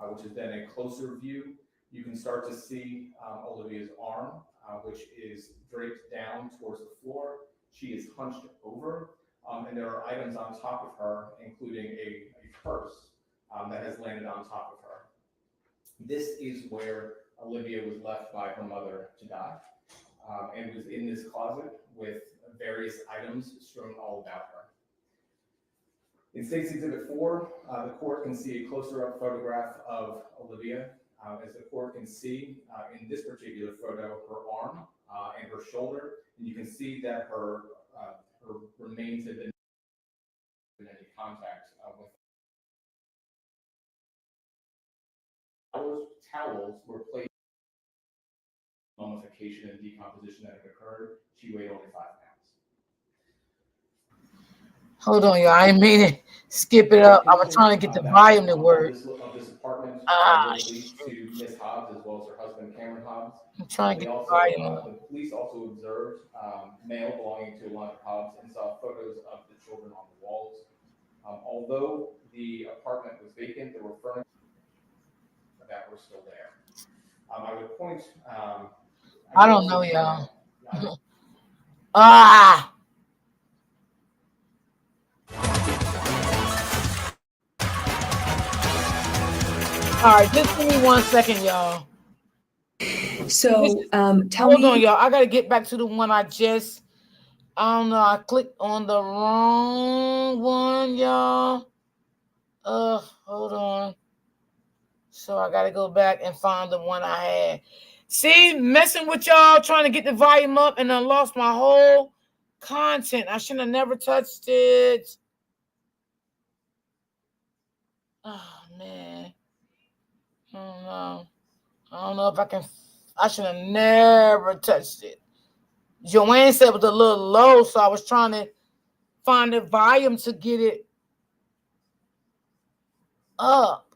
which is then a closer view. You can start to see Olivia's arm, which is draped down towards the floor. She is hunched over, and there are items on top of her, including a purse that has landed on top of her. This is where Olivia was left by her mother to die, and was in this closet with various items strewn all about her. In State's Exhibit 4, the court can see a closer-up photograph of Olivia. As the court can see in this particular photo, her arm and her shoulder, and you can see that her remains have been in any contact with. Towels were placed mummification and decomposition that had occurred. She weighed only 5 pounds. Hold on, y'all. I didn't mean to skip it up. I was trying to get the volume to work. Of this apartment to Miss Hobbs as well as her husband Cameron Hobbs. I'm trying to get the volume up. The police also observed mail belonging to Alondra Hobbs and saw photos of the children on the walls. Although the apartment was vacant, there were furniture that were still there. I would point. I don't know, y'all. Ah. All right, just give me 1 second, y'all. So, tell hold me. on, y'all. I gotta get back to the one I don't know. I clicked on the wrong one, y'all. Hold on. So I gotta go back and find the one I had. See, messing with y'all, trying to get the volume up, and I lost my whole content. I shouldn't have never touched it. Oh man. I don't know if I can. I should have never touched it. Joanne said it was a little low, so I was trying to find the volume to get it up.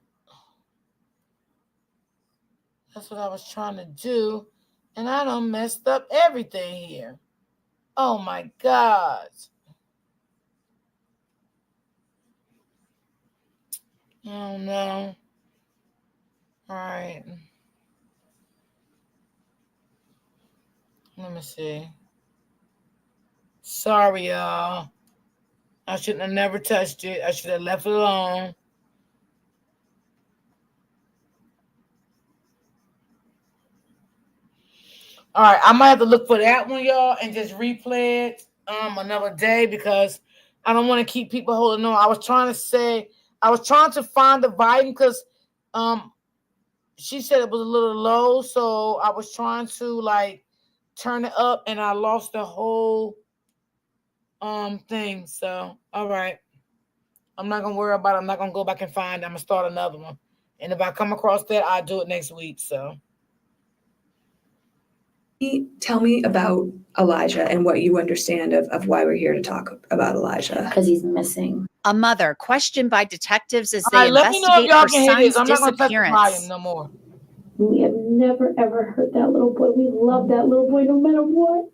That's what I was trying to do, and I done messed up everything here. Oh my God. Oh no. All right. Let me see. Sorry, y'all. I shouldn't have never touched it. I should have left it alone. All right, I might have to look for that one, y'all, and just replay it another day because I don't want to keep people holding on. I was trying to find the volume because she said it was a little low, so I was trying to turn it up, and I lost the whole thing. So all right, I'm not gonna worry about it. I'm not gonna go back and find it. I'm gonna start another one, and if I come across that, I'll do it next week. So tell me about Elijah and what you understand of why we're here to talk about Elijah. Because he's missing. A mother questioned by detectives as all they right, let me know if investigate y'all her can hear this. son's I'm not gonna touch the volume disappearance. no more. We have never, ever hurt that little boy. We love that little boy no matter what.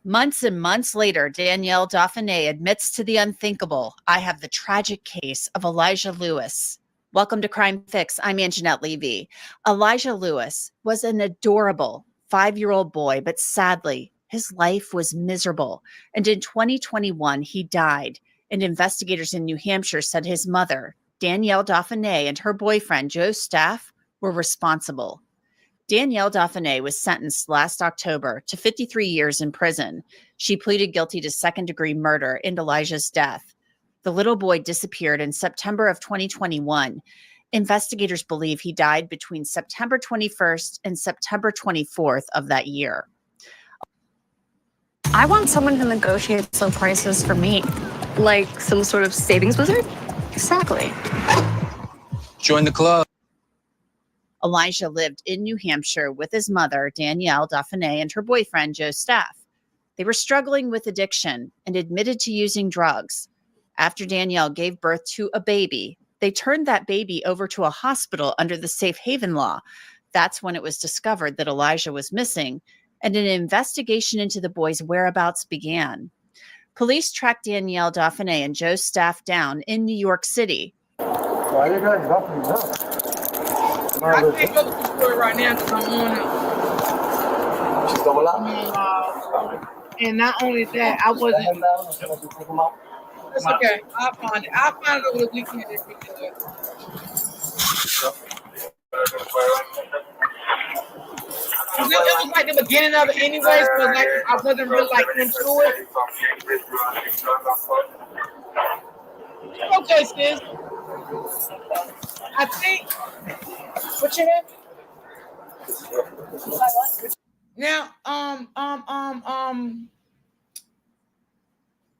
Months and months later, Danielle Dauphiné admits to the unthinkable. I have the tragic case of Elijah Lewis. Welcome to Crime Fix. I'm Anjanette Levy. Elijah Lewis was an adorable 5-year-old boy, but sadly, his life was miserable. And in 2021, he died. And investigators in New Hampshire said his mother, Danielle Dauphiné, and her boyfriend, Joe Staff, were responsible. Danielle Dauphiné was sentenced last October to 53 years in prison. She pleaded guilty to second-degree murder in Elijah's death. The little boy disappeared in September of 2021. Investigators believe he died between September 21st and September 24th of that year. I want someone who negotiates low prices for me. Like some sort of savings wizard? Exactly. Join the club. Elijah lived in New Hampshire with his mother, Danielle Dauphiné, and her boyfriend, Joe Staff. They were struggling with addiction and admitted to using drugs. After Danielle gave birth to a baby, they turned that baby over to a hospital under the safe haven law. That's when it was discovered that Elijah was missing, and an investigation into the boy's whereabouts began. Police tracked Danielle Dauphiné and Joe Staff down in New York City. Why you guys roughing me up? I can't go to the store right now because I'm on and not only that, I wasn't. It's okay. I'll find it. I'll find it over the weekend if we do it. It was like the beginning of it anyway, so like I wasn't really like into it. Okay, sis. I think. What's your name? Now,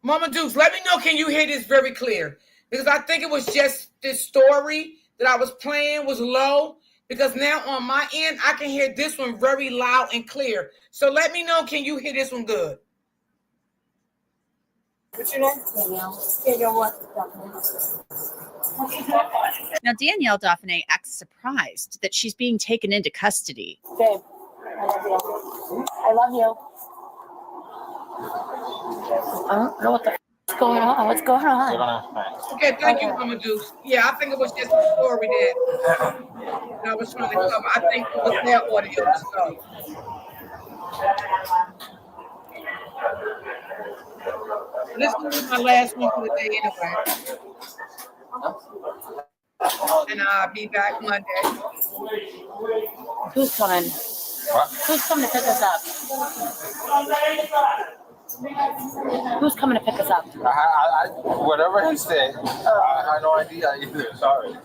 Mama Dukes, let me know, can you hear this very clear? Because I think it was just this story that I was playing was low. Because now on my end, I can hear this one very loud and clear. So let me know, can you hear this one good? What's your name? Now, Danielle Dauphiné acts surprised that she's being taken into custody. Babe, I love you. I love you. I don't know what's going on. What's going on? Okay, thank you, Mama Dukes. Yeah, I think it was just a story that I was trying to cover. I think it was their audio. So. This will be my last one for the day anyway. And I'll be back Monday. Who's coming? What? Who's coming to pick us up? Who's coming to pick us up? Whatever he said, I had no idea either. Sorry.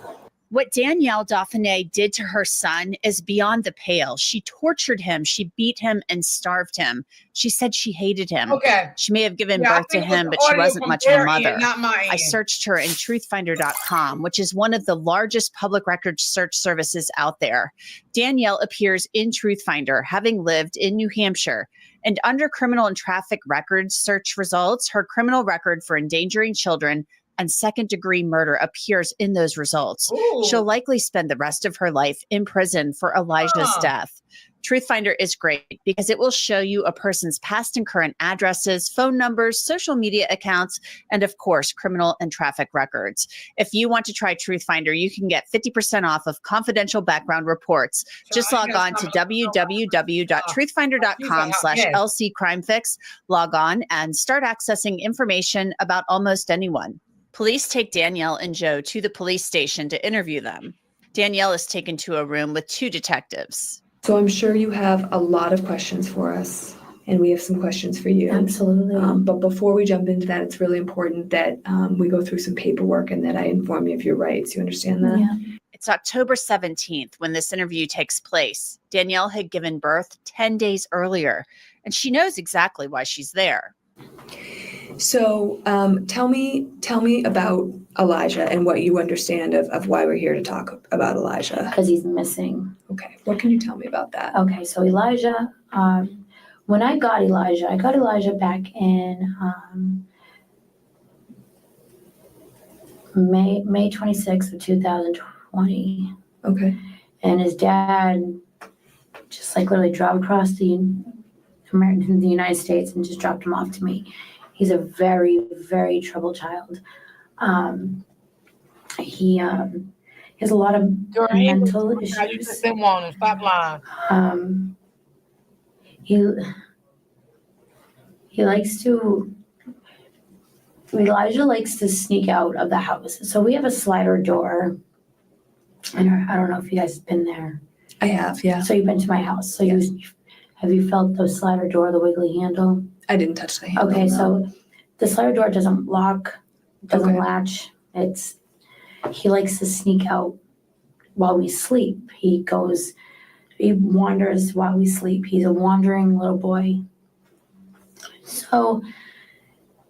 What Danielle Dauphiné did to her son is beyond the pale. She tortured him, she beat him, and starved him. She said she hated him. Okay. She may have given birth to him, but she wasn't much of a mother. I searched her in truthfinder.com, which is one of the largest public records search services out there. Danielle appears in Truthfinder, having lived in New Hampshire. And under criminal and traffic records search results, her criminal record for endangering children and second-degree murder appears in those results. Ooh. She'll likely spend the rest of her life in prison for Elijah's death. Truthfinder is great because it will show you a person's past and current addresses, phone numbers, social media accounts, and of course, criminal and traffic records. If you want to try Truthfinder, you can get 50% off of confidential background reports. Just log on to www.truthfinder.com/LCCrimeFix. Log on and start accessing information about almost anyone. Police take Danielle and Joe to the police station to interview them. Danielle is taken to a room with two detectives. So I'm sure you have a lot of questions for us, and we have some questions for you. Absolutely. But before we jump into that, it's really important that we go through some paperwork and that I inform you of your rights. You understand that? Yeah. It's October 17th when this interview takes place. Danielle had given birth 10 days earlier, and she knows exactly why she's there. So tell me about Elijah and what you understand of why we're here to talk about Elijah. Because he's missing. Okay. What can you tell me about that? Okay, so Elijah, when I got Elijah back in May 26th of 2020. Okay. And his dad just like literally drove across the United States and just dropped him off to me. He's a very, very troubled child. He has a lot of mental issues. Stop lying. Elijah likes to sneak out of the house. So we have a slider door. And I don't know if you guys have been there. I have, yeah. So you've been to my house. So yes. Have you felt the slider door, the wiggly handle? I didn't touch the handle. Okay, no. so the slider door doesn't lock doesn't latch. He likes to sneak out while we sleep. He wanders while we sleep. He's a wandering little boy. So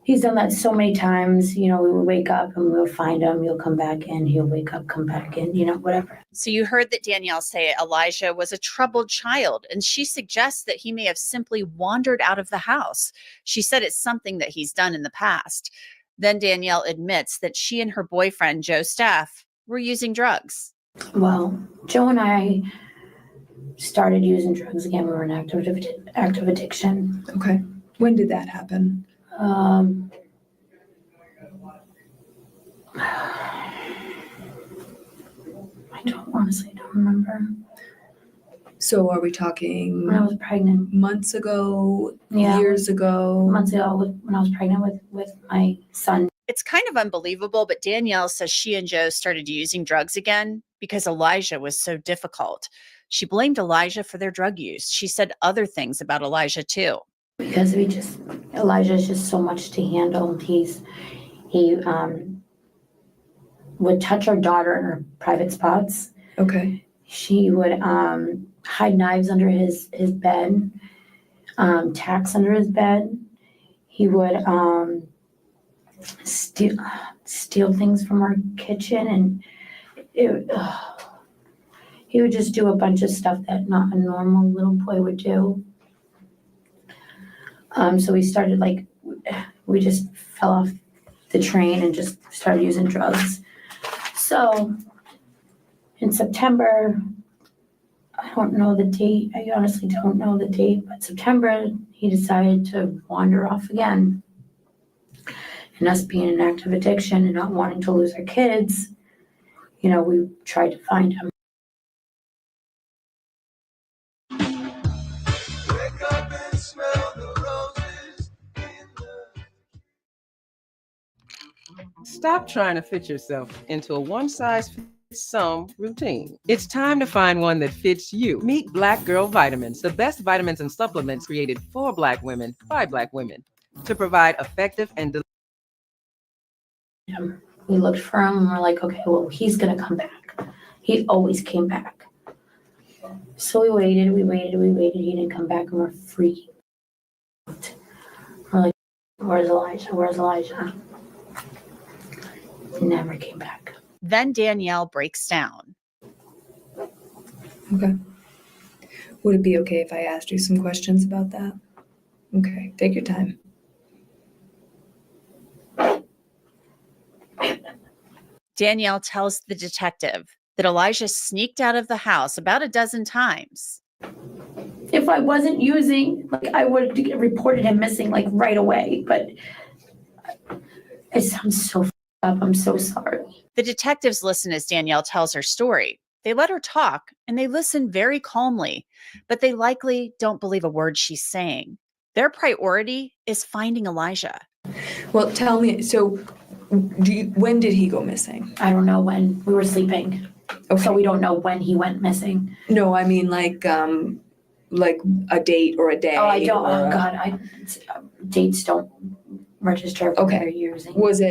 he's done that so many times. We would wake up and we'll find him. He'll come back in. He'll wake up, come back in, whatever. So you heard that Danielle say Elijah was a troubled child, and she suggests that he may have simply wandered out of the house. She said it's something that he's done in the past. Then Danielle admits that she and her boyfriend, Joe Staff, were using drugs. Well, Joe and I started using drugs again. We were in active addiction. Okay. When did that happen? I honestly don't remember. So are we talking When I was pregnant. months ago, Yeah, years ago? Months ago when I was pregnant with my son. It's kind of unbelievable, but Danielle says she and Joe started using drugs again because Elijah was so difficult. She blamed Elijah for their drug use. She said other things about Elijah too. Because Elijah is just so much to handle. He would touch our daughter in her private spots. Okay. She would hide knives under his bed, tacks under his bed. He would steal things from our kitchen, and he would just do a bunch of stuff that not a normal little boy would do. So we started we just fell off the train and just started using drugs. So in September, I don't know the date. I honestly don't know the date, but September, he decided to wander off again. And us being in active addiction and not wanting to lose our kids, we tried to find him. Stop trying to fit yourself into a one-size-fits-some routine. It's time to find one that fits you. Meet Black Girl Vitamins, the best vitamins and supplements created for Black women by Black women to provide effective and We looked for him and we're like, okay, well, he's going to come back. He always came back. So we waited. He didn't come back and we're freaking out. We're like, where's Elijah? He never came back. Then Danielle breaks down. Okay. Would it be okay if I asked you some questions about that? Okay, take your time. Danielle tells the detective that Elijah sneaked out of the house about a dozen times. If I wasn't using, I would have reported him missing right away. But it sounds so up. I'm so sorry. The detectives listen as Danielle tells her story. They let her talk and they listen very calmly, but they likely don't believe a word she's saying. Their priority is finding Elijah. Well, tell me, so when did he go missing? I don't know when. We were sleeping. Okay. So we don't know when he went missing. No, I mean like a date or a day. Oh, I don't. Oh, God. Dates don't register. Okay. Using. Was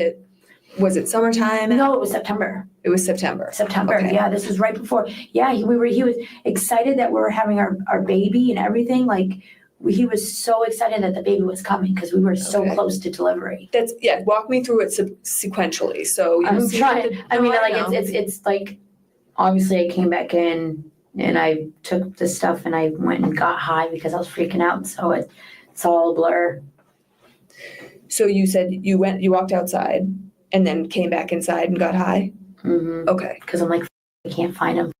it summertime? No, it was September. It was September. Okay. Yeah, this was right before. Yeah, he was excited that we were having our baby and everything. He was so excited that the baby was coming because we were so close to delivery. Walk me through it sequentially. So I'm trying. It's obviously I came back in and I took the stuff and I went and got high because I was freaking out. So it's all a blur. So you said you walked outside and then came back inside and got high? Mm-hmm. Okay. Because I'm like, I can't find him.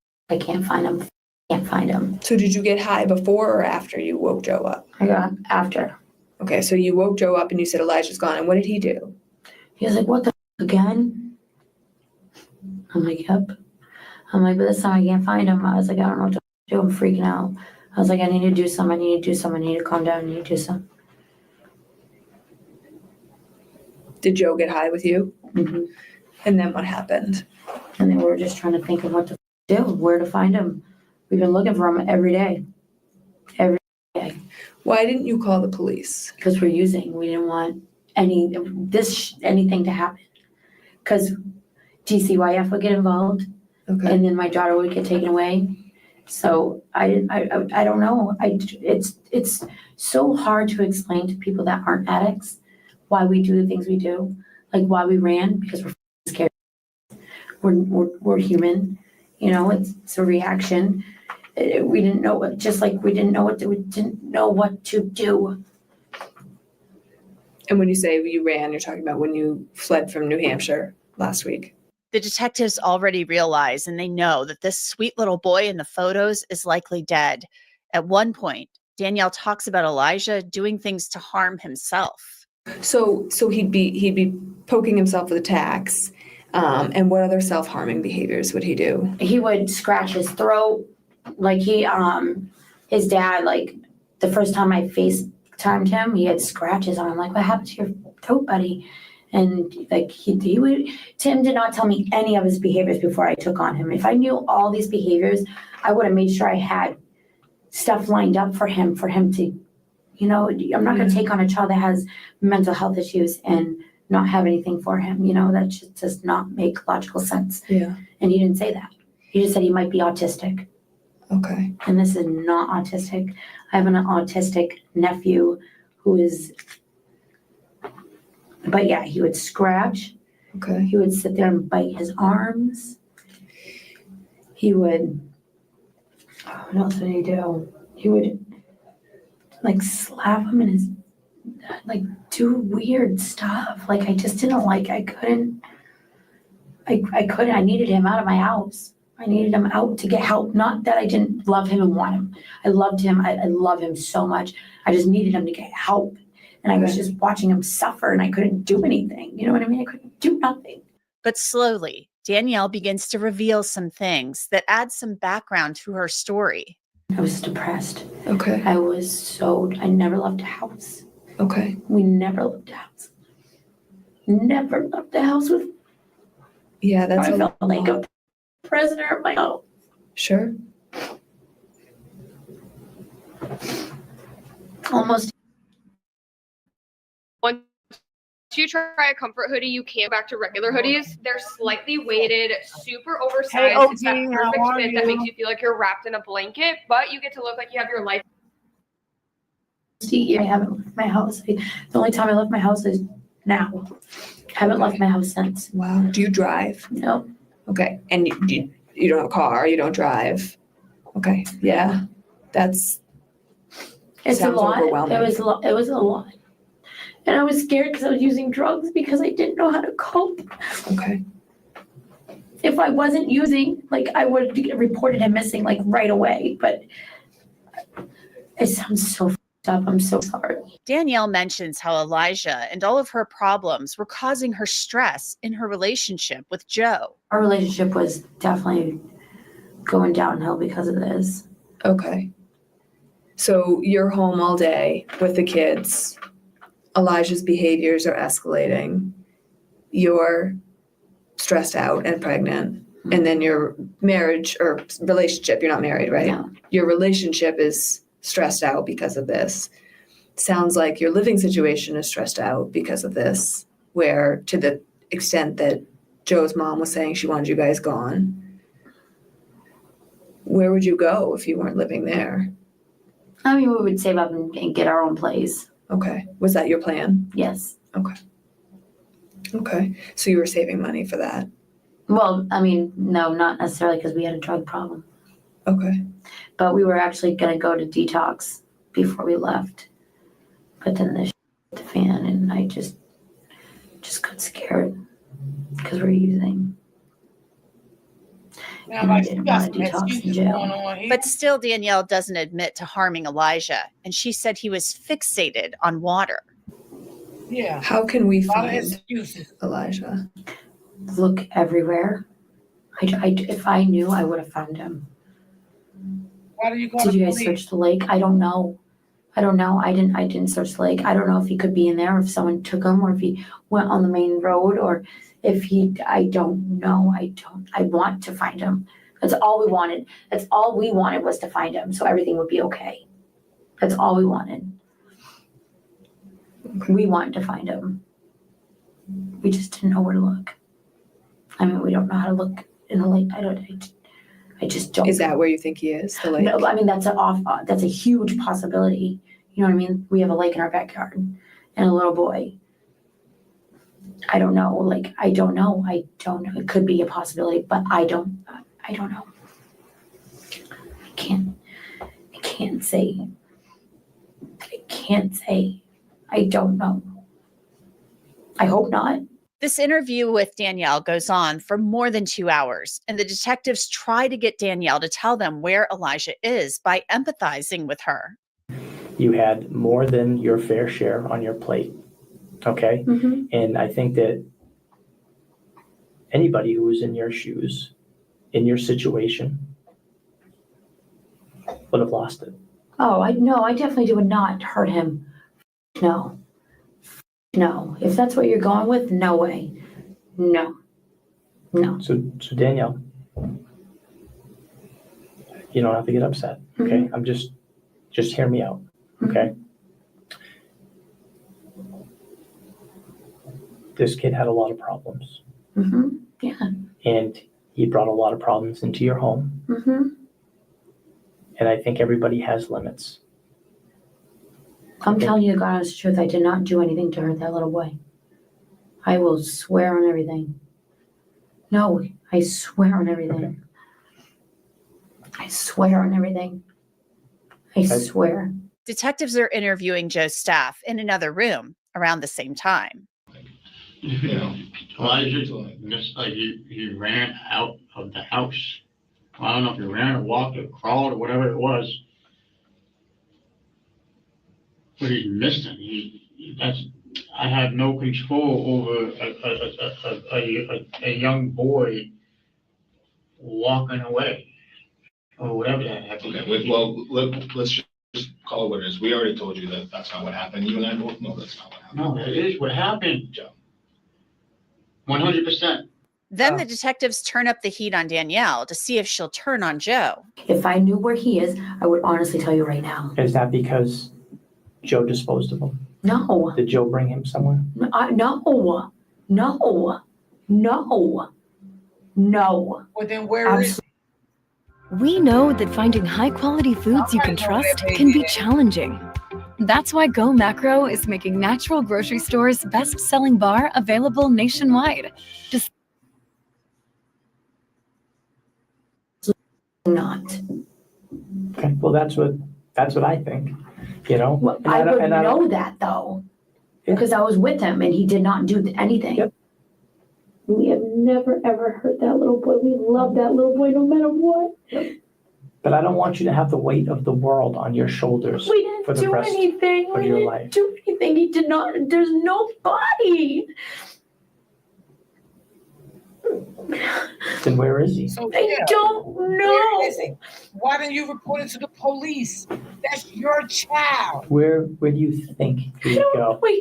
So did you get high before or after you woke Joe up? I got after. Okay, so you woke Joe up and you said Elijah's gone. And what did he do? He was like, what the again? I'm like, yep. I'm like, but this time I can't find him. I was like, I don't know what to do. I'm freaking out. I was like, I need to do something. I need to calm down. I need to do something. Did Joe get high with you? Mm-hmm. And then what happened? And then we were just trying to think of what to do, where to find him. We've been looking for him every day. Every day. Why didn't you call the police? Because we didn't want anything to happen. because DCYF would get involved, and then my daughter would get taken away. So I don't know. It's so hard to explain to people that aren't addicts why we do the things we do, like why we ran, because we're scared. We're human, you know. It's a reaction. We didn't know what, just like we didn't know what to do. And when you say you ran, you're talking about when you fled from New Hampshire last week. The detectives already realize and they know that this sweet little boy in the photos is likely dead. At one point, Danielle talks about Elijah doing things to harm himself. So he'd be poking himself with a tacks. And what other self-harming behaviors would he do? He would scratch his throat. Like his dad, like the first time I FaceTimed him, he had scratches on him. Like, what happened to your throat, buddy? And like Tim did not tell me any of his behaviors before I took on him. If I knew all these behaviors, I would have made sure I had stuff lined up for him to, you know, I'm not going to take on a child that has mental health issues and not have anything for him. You know, that just does not make logical sense. Yeah. And he didn't say that. He just said he might be autistic. Okay. And this is not autistic. I have an autistic nephew who is, but yeah, he would scratch. Okay. He would sit there and bite his arms. He would, what else would he do? He would like slap him in his, like do weird stuff. Like I just didn't like, I couldn't, I needed him out of my house. I needed him out to get help. Not that I didn't love him and want him. I loved him. I love him so much. I just needed him to get help. And I was just watching him suffer and I couldn't do anything. You know what I mean? I couldn't do nothing. But slowly, Danielle begins to reveal some things that add some background to her story. I was depressed. Okay. I never left a house. Okay. We never left a house. Never left the house with. Yeah, that's I felt like a prisoner of my own. Sure. Almost. Once you try a comfort hoodie, you can't go back to regular hoodies. They're slightly weighted, super oversized. Hey, it's that OG, perfect how are fit that you? makes you feel like you're wrapped in a blanket, but you get to look like you have your life. I haven't left my house. The only time I left my house is now. I haven't left my house since. Wow. Do you drive? No. Okay. And you don't have a car, you don't drive. Okay. Yeah. It's a lot. Overwhelming. It was a lot. And I was scared because I was using drugs because I didn't know how to cope. Okay. If I wasn't using, like I would have reported him missing like right away. But it sounds so fucked up. I'm so sorry. Danielle mentions how Elijah and all of her problems were causing her stress in her relationship with Joe. Our relationship was definitely going downhill because of this. Okay. So you're home all day with the kids. Elijah's behaviors are escalating. You're stressed out and pregnant. And then your marriage or relationship, you're not married, right? No. Your relationship is stressed out because of this. Sounds like your living situation is stressed out because of this, where to the extent that Joe's mom was saying she wanted you guys gone. Where would you go if you weren't living there? I mean, we would save up and get our own place. Okay. Was that your plan? Yes. Okay. Okay. So you were saving money for that? Well, I mean, no, not necessarily because we had a drug problem. Okay. But we were actually going to go to detox before we left. But then the fan and I just got scared because we're using. And I didn't want to detox in jail. But still, Danielle doesn't admit to harming Elijah, and she said he was fixated on water. Yeah. How can we A lot of find excuses. Elijah? Look everywhere. If I knew, I would have found him. Why do you call Did the you guys police? search the lake? I don't know. I didn't search the lake. I don't know if he could be in there, or if someone took him, or if he went on the main road, or if I don't know. I want to find him. That's all we wanted. That's all we wanted was to find him so everything would be okay. That's all we wanted. We wanted to find him. We just didn't know where to look. I mean, we don't know how to look in the lake. I just don't. Is that where you think he is? The lake? No, I mean, that's a huge possibility. You know what I mean? We have a lake in our backyard and a little boy. I don't know. Like, I don't know. It could be a possibility, but I don't know. I can't say. I don't know. I hope not. This interview with Danielle goes on for more than 2 hours, and the detectives try to get Danielle to tell them where Elijah is by empathizing with her. You had more than your fair share on your plate, okay? Mm-hmm. And I think that anybody who was in your shoes, in your situation, would have lost it. Oh, I definitely would not hurt him. No. If that's what you're going with, no way. No. So Danielle, you don't have to get upset, okay? Mm-hmm. I'm just hear me out, okay? Mm-hmm. This kid had a lot of problems. Mm-hmm. Yeah. And he brought a lot of problems into your home. Mm-hmm. And I think everybody has limits. I'm telling you the God honest truth. I did not do anything to hurt that little boy. I will swear on everything. No, I swear on everything. Okay. I swear on everything. I swear. Detectives are interviewing Joe's staff in another room around the same time. You know, Elijah, just like he ran out of the house. I don't know if he ran or walked or crawled or whatever it was. But he's missing. I have no control over a young boy walking away or whatever that happened. Okay, well, let's just call it what it is. We already told you that that's not what happened. You and I both know that's not what happened. No, that is what happened, Joe. 100%. Then the detectives turn up the heat on Danielle to see if she'll turn on Joe. If I knew where he is, I would honestly tell you right now. Is that because Joe disposed of him? No. Did Joe bring him somewhere? No. Well, then where is We know that finding high-quality foods you can trust can be challenging. That's why Go Macro is making Natural Grocery Store's best-selling bar available nationwide. Not. Okay, well, that's what I think, you know? Well, I would know that, though, because I was with him and he did not do anything. Yep. We have never, ever hurt that little boy. We love that little boy no matter what. But I don't want you to have the weight of the world on your shoulders We didn't for the do rest anything. of your life. Do anything. He did not. There's no body. Then where is he? So, I don't know. Where is he? Why didn't you report it to the police? That's your child. Where do you think he would go? I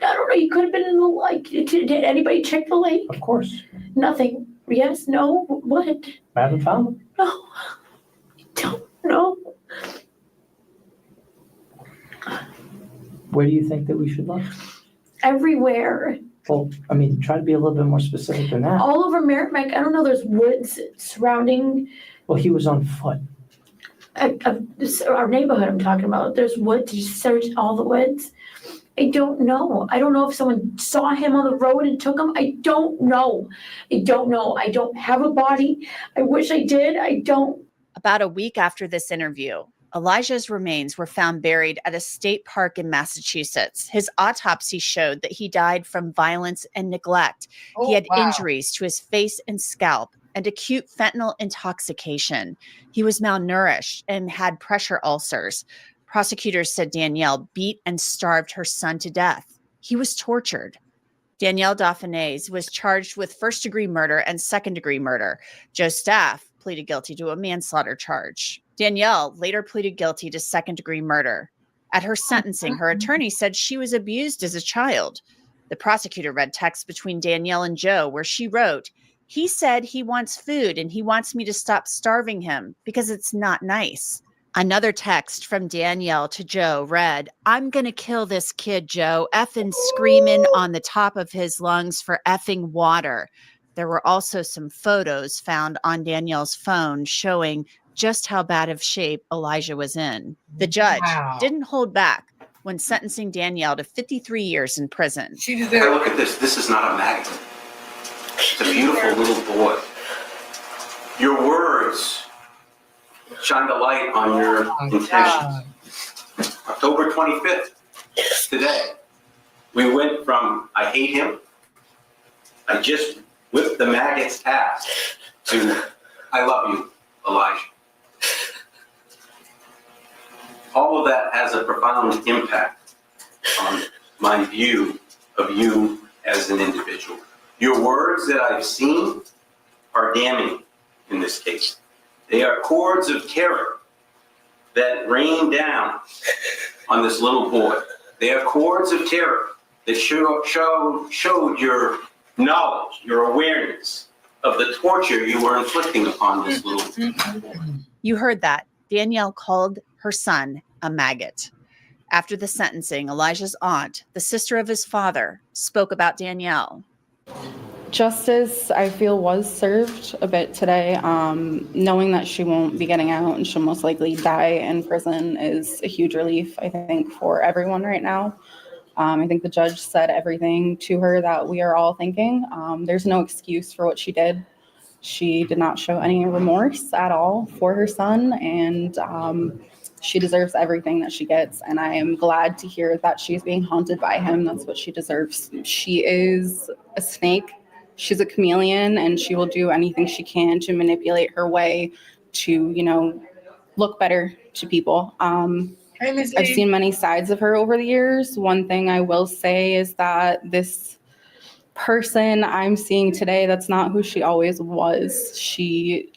don't know. He could have been in the lake. Did anybody check the lake? Of course. Nothing. Yes. No. What? I haven't found him. No. I don't know. Where do you think that we should look? Everywhere. Well, I mean, try to be a little bit more specific than that. All over Merrimack. I don't know. There's woods surrounding Well, he was on foot. our neighborhood. I'm talking about. There's woods. You search all the woods. I don't know. I don't know if someone saw him on the road and took him. I don't know. I don't have a body. I wish I did. I don't. About a week after this interview, Elijah's remains were found buried at a state park in Massachusetts. His autopsy showed that he died from violence and neglect. He had injuries to his face and scalp and acute fentanyl intoxication. He was malnourished and had pressure ulcers. Prosecutors said Danielle beat and starved her son to death. He was tortured. Danielle Dauphinais was charged with first-degree murder and second-degree murder. Joe's staff pleaded guilty to a manslaughter charge. Danielle later pleaded guilty to second-degree murder. At her sentencing, her attorney said she was abused as a child. The prosecutor read texts between Danielle and Joe where she wrote, "He said he wants food and he wants me to stop starving him because it's not nice." Another text from Danielle to Joe read, "I'm going to kill this kid, Joe, effing screaming on the top of his lungs for effing water. There were also some photos found on Danielle's phone showing just how bad of shape Elijah was in. The judge didn't hold back when sentencing Danielle to 53 years in prison. Hey, look at this. This is not a magnet. It's a beautiful little boy. Your words shine a light on your intentions. October 25th, today, we went from I hate him, I just whipped the maggot's ass, to I love you, Elijah. All of that has a profound impact on my view of you as an individual. Your words that I've seen are damning in this case. They are chords of terror that rain down on this little boy. They are chords of terror that showed your knowledge, your awareness of the torture you were inflicting upon this little boy. You heard that. Danielle called her son a maggot. After the sentencing, Elijah's aunt, the sister of his father, spoke about Danielle. Justice, I feel, was served a bit today. Knowing that she won't be getting out and she'll most likely die in prison is a huge relief, I think, for everyone right now. I think the judge said everything to her that we are all thinking. There's no excuse for what she did. She did not show any remorse at all for her son, and she deserves everything that she gets. And I am glad to hear that she's being haunted by him. That's what she deserves. She is a snake. She's a chameleon, and she will do anything she can to manipulate her way to, look better to people. I've seen many sides of her over the years. One thing I will say is that this person I'm seeing today, that's not who she always was. She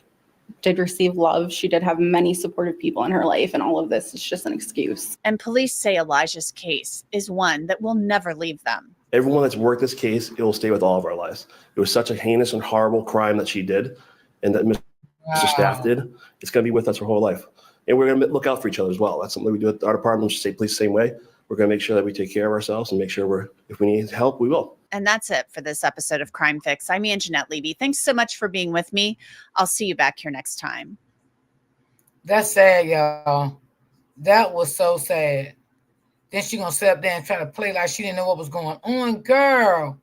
did receive love. She did have many supportive people in her life, and all of this is just an excuse. And police say Elijah's case is one that will never leave them. Everyone that's worked this case, it will stay with all of our lives. It was such a heinous and horrible crime that she did, and that Mr. Staff did. It's going to be with us her whole life. And we're going to look out for each other as well. That's something we do at our department. We say police the same way. We're going to make sure that we take care of ourselves and make sure if we need help, we will. And that's it for this episode of Crime Fix. I'm Anjanette Levy. Thanks so much for being with me. I'll see you back here next time. That's sad, y'all. That was so sad. Then she gonna sit up there and try to play like she didn't know what was going on. Girl,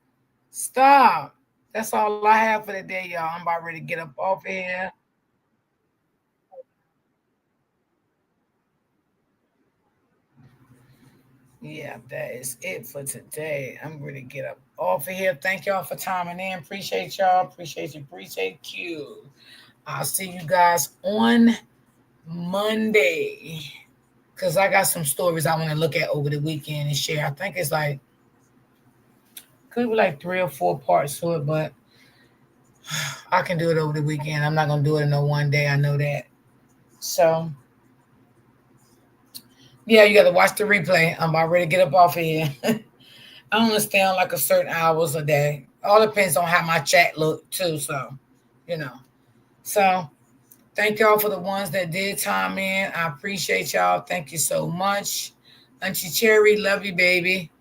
stop. That's all I have for today, y'all. I'm about ready to get up off of here. Yeah, that is it for today. I'm ready to get up off of here. Thank y'all for timing in. Appreciate y'all. Appreciate you. I'll see you guys on Monday, because I got some stories I want to look at over the weekend and share. I think it's could be 3 or 4 parts to it, but I can do it over the weekend. I'm not going to do it in one day. I know that. So, yeah, you got to watch the replay. I'm about ready to get up off of here. I only stay on a certain hours a day. All depends on how my chat look too. So, So, thank y'all for the ones that did time in. I appreciate y'all. Thank you so much. Auntie Cherry, love you, baby.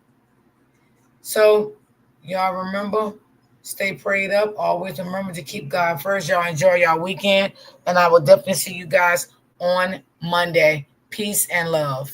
So, y'all remember, stay prayed up. Always remember to keep God first. Y'all enjoy y'all weekend. And I will definitely see you guys on Monday. Peace and love.